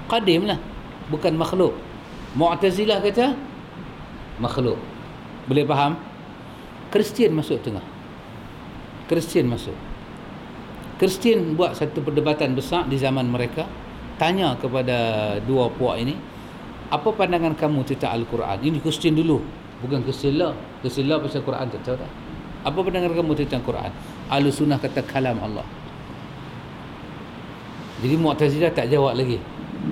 qadim lah, bukan makhluk. Mu'tazilah kata makhluk. Boleh faham? Kristian masuk tengah. Kristian buat satu perdebatan besar di zaman mereka. Tanya kepada dua puak ini, apa pandangan kamu tentang Al-Quran? Ini Kristian dulu, bukan Kristian lah. Kristian lah pasal Quran tak tahu dah. Apa pandangan kamu tentang Quran? Ahlus Sunnah kata kalam Allah. Jadi Mu'tazilah tak jawab lagi.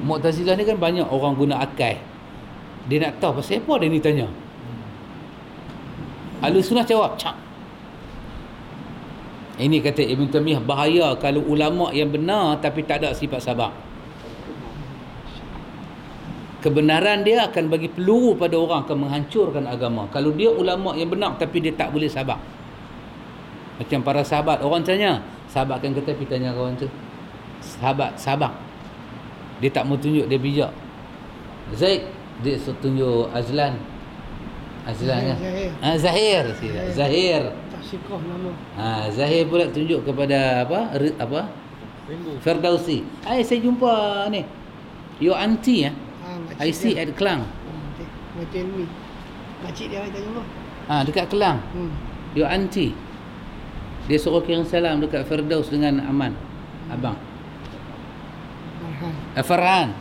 Mu'tazilah ni kan banyak orang guna akal. Dia nak tahu pasal apa dia ni tanya. Ahlus Sunnah jawab, cak. Ini kata Ibn Taymiyah, bahaya kalau ulama yang benar tapi tak ada sifat sabar. Kebenaran dia akan bagi peluru pada orang, akan menghancurkan agama. Kalau dia ulama yang benar tapi dia tak boleh sabar. Macam para sahabat, orang tanya, sahabat akan kata, pergi tanya kawan tu, sahabat sabar, dia tak mau tunjuk, dia bijak. Zaid, dia tunjuk Azlan kan? Zahir. Tak syikah nama. Zahir pula tunjuk kepada apa? Firdausi. Saya jumpa ni your auntie I see at Kelang. Macam ni. Makcik dia tanya apa? Dekat Kelang. Your auntie. Dia suruh kirim salam dekat Firdaus dengan Aman. Abang. Farhan.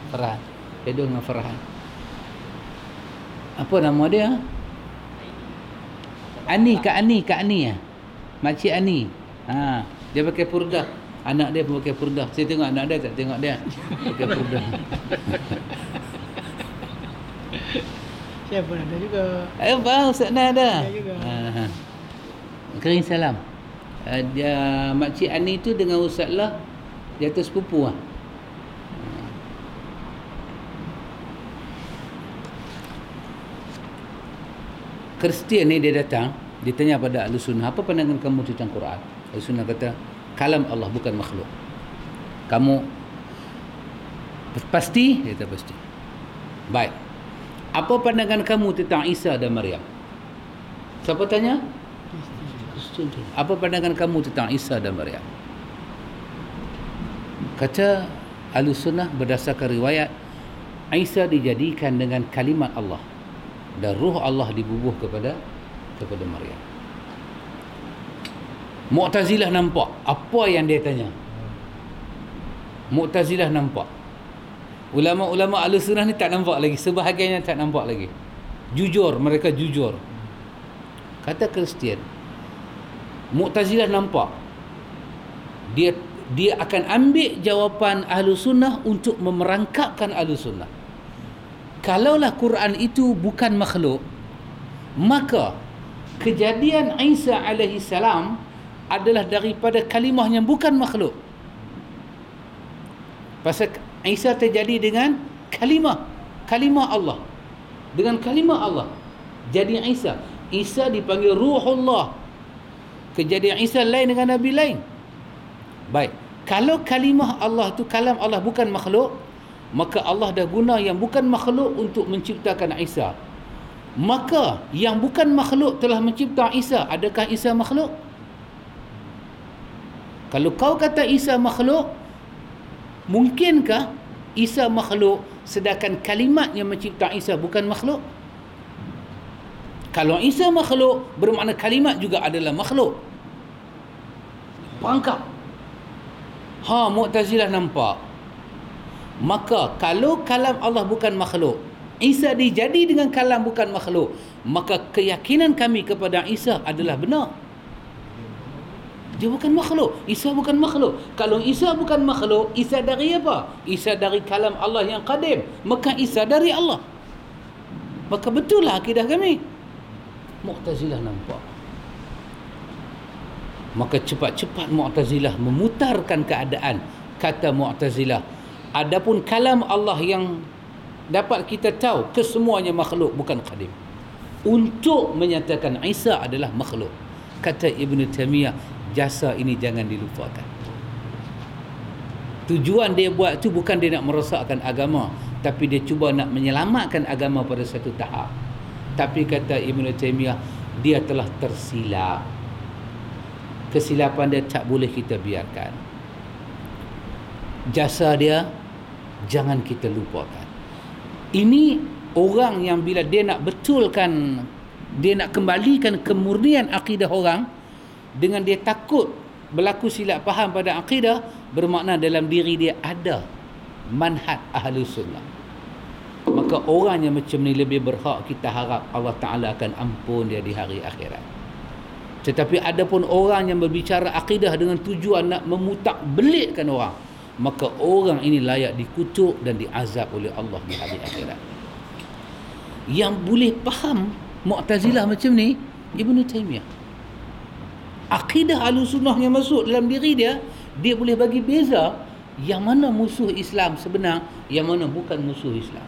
Dia dengan Farhan. Apa nama dia? Kak Ani. Makcik Ani. Dia pakai purdah. Anak dia pun pakai purdah. Saya tengok anak dia, tak tengok dia pakai purdah. Saya pun ada juga. Ustaz Nah ada. Saya juga. Kirim salam. Dia Makcik Ani tu dengan Ustaz Lah dia tu sepupu lah. Kristian ni dia datang, dia tanya pada Ahlus Sunnah, apa pandangan kamu tentang Quran? Ahlus Sunnah kata kalam Allah, bukan makhluk. Kamu pasti? Dia kata pasti. Baik. Apa pandangan kamu tentang Isa dan Maryam? Siapa tanya? Kristian. Apa pandangan kamu tentang Isa dan Maryam? Kata Ahlus Sunnah berdasarkan riwayat, Isa dijadikan dengan kalimat Allah dan ruh Allah dibubuh kepada Maryam. Mu'tazilah nampak apa yang dia tanya. Mu'tazilah nampak. Ulama-ulama Ahlus Sunnah ni tak nampak lagi. Sebahagiannya tak nampak lagi. Jujur, mereka jujur. Kata Kristian, Mu'tazilah nampak. Dia dia akan ambil jawapan ahlu sunnah untuk memerangkapkan ahlu sunnah. Kalaulah Quran itu bukan makhluk, maka kejadian Isa alaihi salam adalah daripada kalimah yang bukan makhluk. Pasal Isa terjadi dengan kalimah Allah. Dengan kalimah Allah jadi Isa. Isa dipanggil Ruhullah. Kejadian Isa lain dengan Nabi lain. Baik, kalau kalimah Allah tu kalam Allah bukan makhluk, maka Allah dah guna yang bukan makhluk untuk menciptakan Isa. Maka yang bukan makhluk telah mencipta Isa. Adakah Isa makhluk? Kalau kau kata Isa makhluk, mungkinkah Isa makhluk sedangkan kalimat yang mencipta Isa bukan makhluk? Kalau Isa makhluk, bermakna kalimat juga adalah makhluk. Perangkap. Mu'tazilah nampak. Maka kalau kalam Allah bukan makhluk, Isa dijadi dengan kalam bukan makhluk, maka keyakinan kami kepada Isa adalah benar. Dia bukan makhluk. Isa bukan makhluk. Kalau Isa bukan makhluk, Isa dari apa? Isa dari kalam Allah yang qadim. Maka Isa dari Allah. Maka betul lah akidah kami. Mu'tazilah nampak. Maka cepat-cepat Mu'tazilah memutarkan keadaan. Kata Mu'tazilah, adapun kalam Allah yang dapat kita tahu kesemuanya makhluk, bukan qadim. Untuk menyatakan Isa adalah makhluk. Kata Ibn Taymiyah, jasa ini jangan dilupakan. Tujuan dia buat tu bukan dia nak merosakkan agama, tapi dia cuba nak menyelamatkan agama pada satu tahap. Tapi kata Ibn Taymiyah, dia telah tersilap. Kesilapan dia tak boleh kita biarkan. Jasa dia jangan kita lupakan. Ini orang yang bila dia nak betulkan, dia nak kembalikan kemurnian akidah orang, dengan dia takut berlaku silap faham pada akidah, bermakna dalam diri dia ada manhaj ahli sunnah. Maka orang yang macam ni lebih berhak kita harap Allah Ta'ala akan ampun dia di hari akhirat. Tetapi ada pun orang yang berbicara akidah dengan tujuan nak memutak belitkan orang, maka orang ini layak dikutuk dan diazab oleh Allah di hari akhirat. Yang boleh faham Mu'tazilah macam ni Ibn Taymiyah. Akidah Ahlussunnah yang masuk dalam diri dia, dia boleh bagi beza yang mana musuh Islam sebenar, yang mana bukan musuh Islam.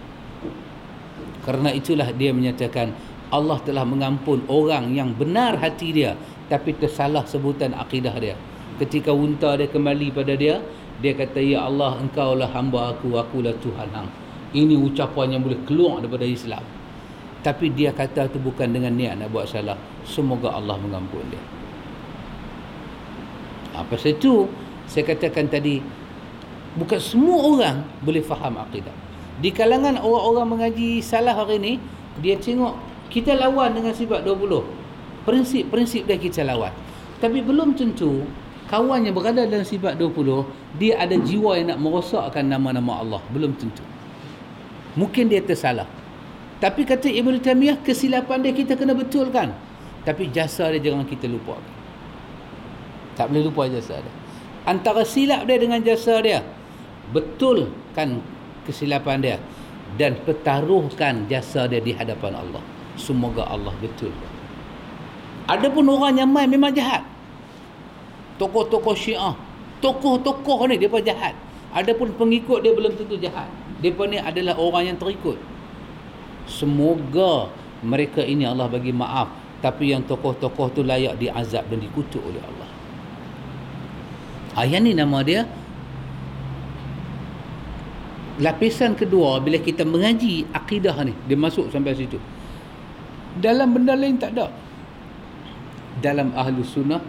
Kerana itulah dia menyatakan Allah telah mengampun orang yang benar hati dia tapi tersalah sebutan akidah dia. Ketika unta dia kembali pada dia, dia kata, ya Allah, engkaulah hamba aku, akulah Tuhan hang. Ini ucapan yang boleh keluar daripada Islam. Tapi dia kata tu bukan dengan niat nak buat salah. Semoga Allah mengampun dia. Pasal itu saya katakan tadi, bukan semua orang boleh faham akidah. Di kalangan orang-orang mengaji salah hari ni, dia tengok kita lawan dengan sifat 20. Prinsip-prinsip dia kita lawan. Tapi belum tentu kawan yang berada dalam sifat 20, dia ada jiwa yang nak merosakkan nama-nama Allah. Belum tentu. Mungkin dia tersalah. Tapi kata Ibn Taymiyah, kesilapan dia kita kena betulkan. Tapi jasa dia jangan kita lupa. Tak boleh lupa jasa dia. Antara silap dia dengan jasa dia, betulkan kesilapan dia dan pertaruhkan jasa dia di hadapan Allah. Semoga Allah betul. Ada pun orang yang main memang jahat. Tokoh-tokoh Syiah, tokoh-tokoh ni depa jahat. Ada pun pengikut dia belum tentu jahat. Depa ni adalah orang yang terikut. Semoga mereka ini Allah bagi maaf, tapi yang tokoh-tokoh tu layak diazab dan dikutuk oleh Allah. Yang ni nama dia lapisan kedua. Bila kita mengaji akidah ni, dia masuk sampai situ. Dalam benda lain tak ada. Dalam Ahlus Sunnah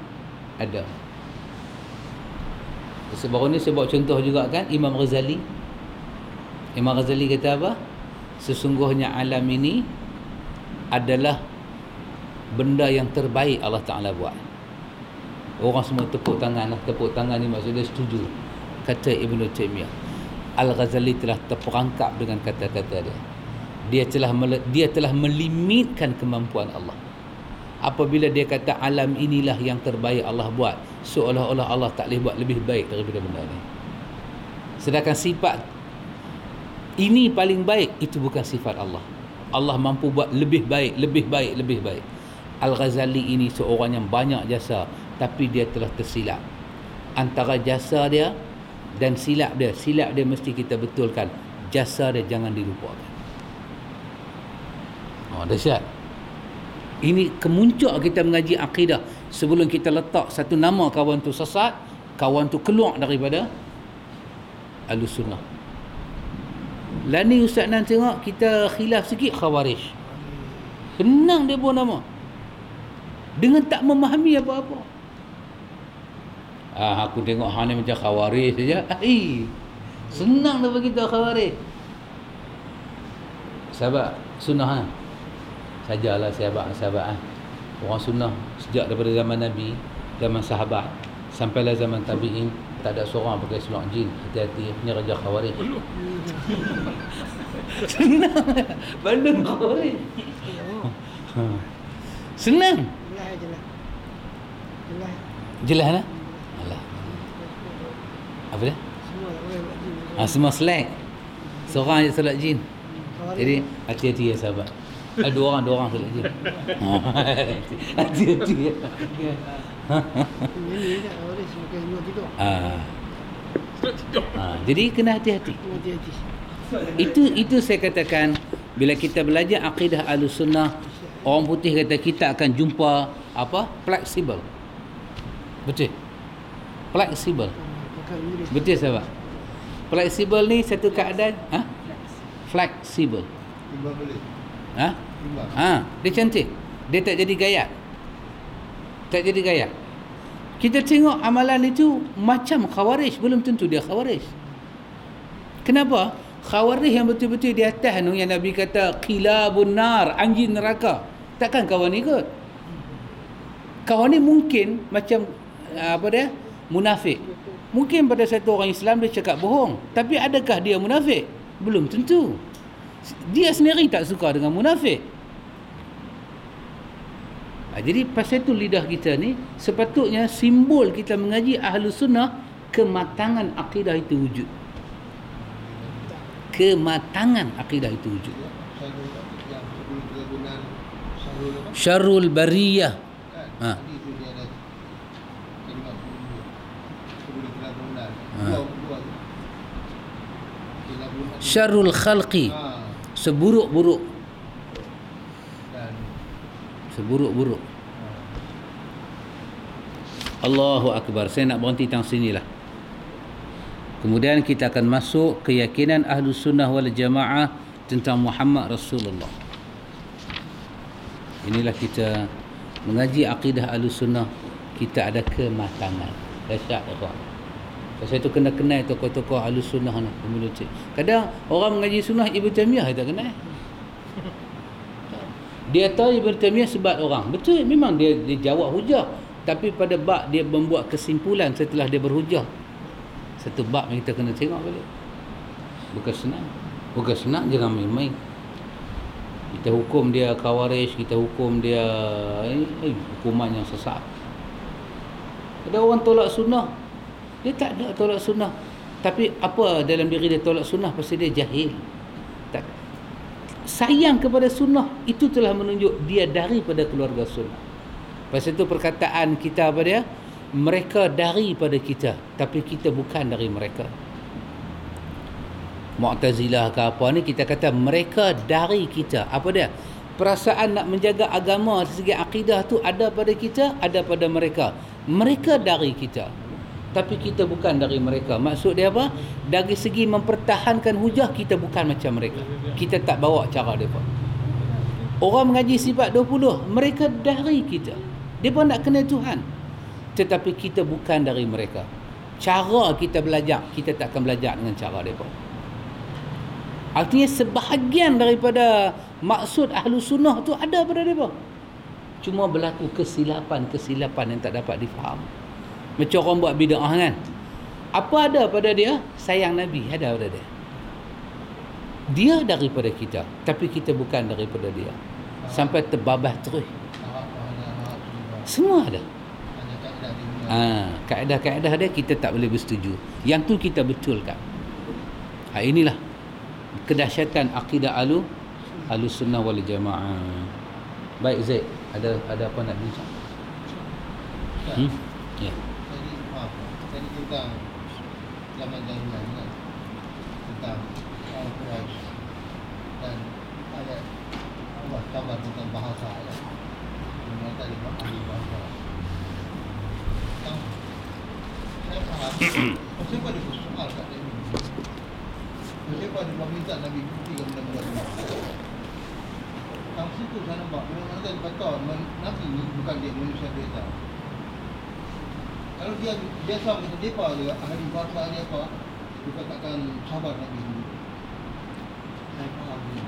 ada. Sebab ni saya bawa contoh juga kan, Imam Ghazali kata apa? Sesungguhnya alam ini adalah benda yang terbaik Allah Ta'ala buat. Orang semua tepuk tangan ni maksudnya setuju. Kata Ibn Taymiyah, Al-Ghazali telah terperangkap dengan kata-kata dia. Dia telah melimitkan kemampuan Allah. apabila dia kata alam inilah yang terbaik Allah buat, seolah-olah Allah tak boleh buat lebih baik daripada benda ni. Sedangkan sifat ini paling baik, itu bukan sifat Allah. Allah mampu buat lebih baik, lebih baik, lebih baik. Al-Ghazali ini seorang yang banyak jasa, tapi dia telah tersilap. Antara jasa dia dan silap dia mesti kita betulkan. Jasa dia jangan dilupakan. Dahsyat. Ini kemuncak kita mengaji akidah. Sebelum kita letak satu nama kawan tu sesat, kawan tu keluar daripada Ahlussunnah. Lah ni Ustaz Nan tengok kita khilaf sikit Khawarij. Senang dia buat nama. Dengan tak memahami apa-apa. Aku tengok hang ni macam Khawarij saja. Senang dia bagi tahu Khawarij. Sahabat sunnah sajalah sahabat. Orang sunnah sejak daripada zaman Nabi, zaman sahabat, sampailah zaman tabi'in, tak ada seorang pakai seluar jin. Hati-hati, ni Raja Khawarij. Senang. Bandung Khawarij. Senang. Jelas lah. Alah. Apa dia? Semua slack. Seorang je solat jin. Jadi hati-hati ya sahabat. Dua orang solat jin. Hati-hati ya. Jadi kena hati-hati. Itu saya katakan, bila kita belajar akidah Ahlussunnah, orang putih kata kita akan jumpa fleksibel. Betul? Fleksibel. Betul sahabat? Fleksibel ni satu keadaan fleksibel. Timbang boleh. Dia cantik. Dia tak jadi gayat. Kita tengok amalan itu macam Khawarij, belum tentu dia Khawarij. Kenapa? Khawarij yang betul-betul di atas yang Nabi kata qilabun nar, anjing neraka. Takkan kawan ikut. Kawan ni mungkin macam munafik. Mungkin pada satu orang Islam dia cakap bohong, tapi adakah dia munafik? Belum tentu. Dia sendiri tak suka dengan munafik. Jadi pasal itu lidah kita ni sepatutnya simbol kita mengaji Ahlussunnah, kematangan akidah itu wujud. Kematangan akidah itu wujud. Syarrul bariyah. Syarrul khalqi. Seburuk-buruk. Allahu Akbar. Saya nak berhenti tang sinilah. Kemudian kita akan masuk keyakinan Ahlussunnah wal Jamaah tentang Muhammad Rasulullah. Inilah kita mengaji akidah Ahlussunnah, kita ada kematangan. Dahsyat tuan. Pasal itu kena kenal tokoh-tokoh Ahlussunnah ni, community. Kadang orang mengaji sunnah Ibnu Taimiyah tak kenal. Dia tahu Ibnu Taimiyah sebat orang. Betul, memang dia jawab hujah. Tapi pada bab dia membuat kesimpulan setelah dia berhujah. Satu bab yang kita kena tengok balik. Bukan senang, jangan main-main. Kita hukum dia Khawarij, kita hukum dia hukuman yang sesat. Ada orang tolak sunnah, dia tak ada tolak sunnah. Tapi apa dalam diri dia tolak sunnah? Pasal dia jahil. Tak. Sayang kepada sunnah itu telah menunjuk dia daripada keluarga sunnah. Pasal itu perkataan kita apa dia? Mereka daripada kita, tapi kita bukan dari mereka. Mu'tazilah ke apa ni, kita kata mereka dari kita. Apa dia? Perasaan nak menjaga agama dari segi akidah tu ada pada kita, ada pada mereka. Mereka dari kita, tapi kita bukan dari mereka. Maksud dia apa? Dari segi mempertahankan hujah, kita bukan macam mereka. Kita tak bawa cara mereka. Orang mengaji sifat 20, mereka dari kita. Dia pun nak kenal Tuhan, tetapi kita bukan dari mereka. Cara kita belajar, kita tak akan belajar dengan cara mereka. Artinya sebahagian daripada maksud Ahlussunnah tu ada pada mereka. Cuma berlaku kesilapan yang tak dapat difaham. Macam orang buat bid'ah kan. Apa ada pada dia? Sayang Nabi ada pada dia. Dia daripada kita, tapi kita bukan daripada dia. Sampai terbabah terus. Semua ada. Hanya kaedah dia. Kaedah-kaedah dia kita tak boleh bersetuju. Yang tu kita betulkan. Inilah kedahsyatan akidah Ahlussunnah wal Jamaah. Baik Zaid, ada apa nak bincang? Ya. Jadi maaf, tadi tentang zaman jahilah kan, tentang orang Quraisy dan ayat Allah kabar tentang bahasa ayat. Mereka ahli bahasa. Yang saya faham, kenapa dia bersoal kat dia ni? Kenapa dia meminta Nabi bukti yang benar-benar? Dalam situ saya nampak, memang dia kata Nabi ni bukan dia manusia biasa. Kalau dia biasa macam mereka je, ahli bahasa dia apa, dia katakan sabar Nabi dulu. Saya faham dia.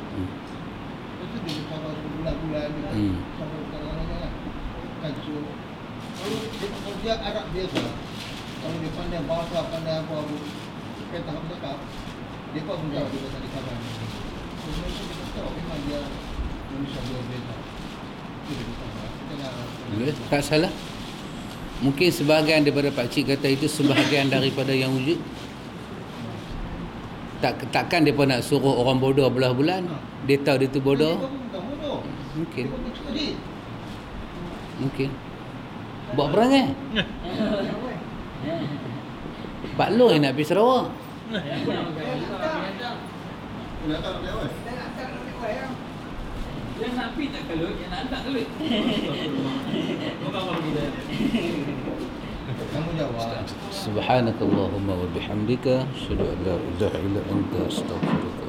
Lepas tu dia sabar berbulan-bulan, dia sabar kadang-kadang lah. Kan so, kalau dia Arab biasa, kalau dia pandai bahasa, pandai apa, kan tahap cakap, dia pun tahu dia kata dia sabar. So, mereka dia kata memang dia manusia biasa. Itu dia kata. Tak salah. Mungkin sebahagian daripada pakcik kata itu sebahagian daripada yang wujud. Takkan mereka nak suruh orang bodoh belah bulan. Dia tahu dia tu bodoh. Mungkin. Mungkin. Buat perangai. Pak Long yang nak pergi Sarawak. Yang nak pergi tak kelut, yang nak hantar kelut. Kamu jawab. Subhanakallahumma wa bihamdika asyhadu an la ilaha illa anta astaghfiruka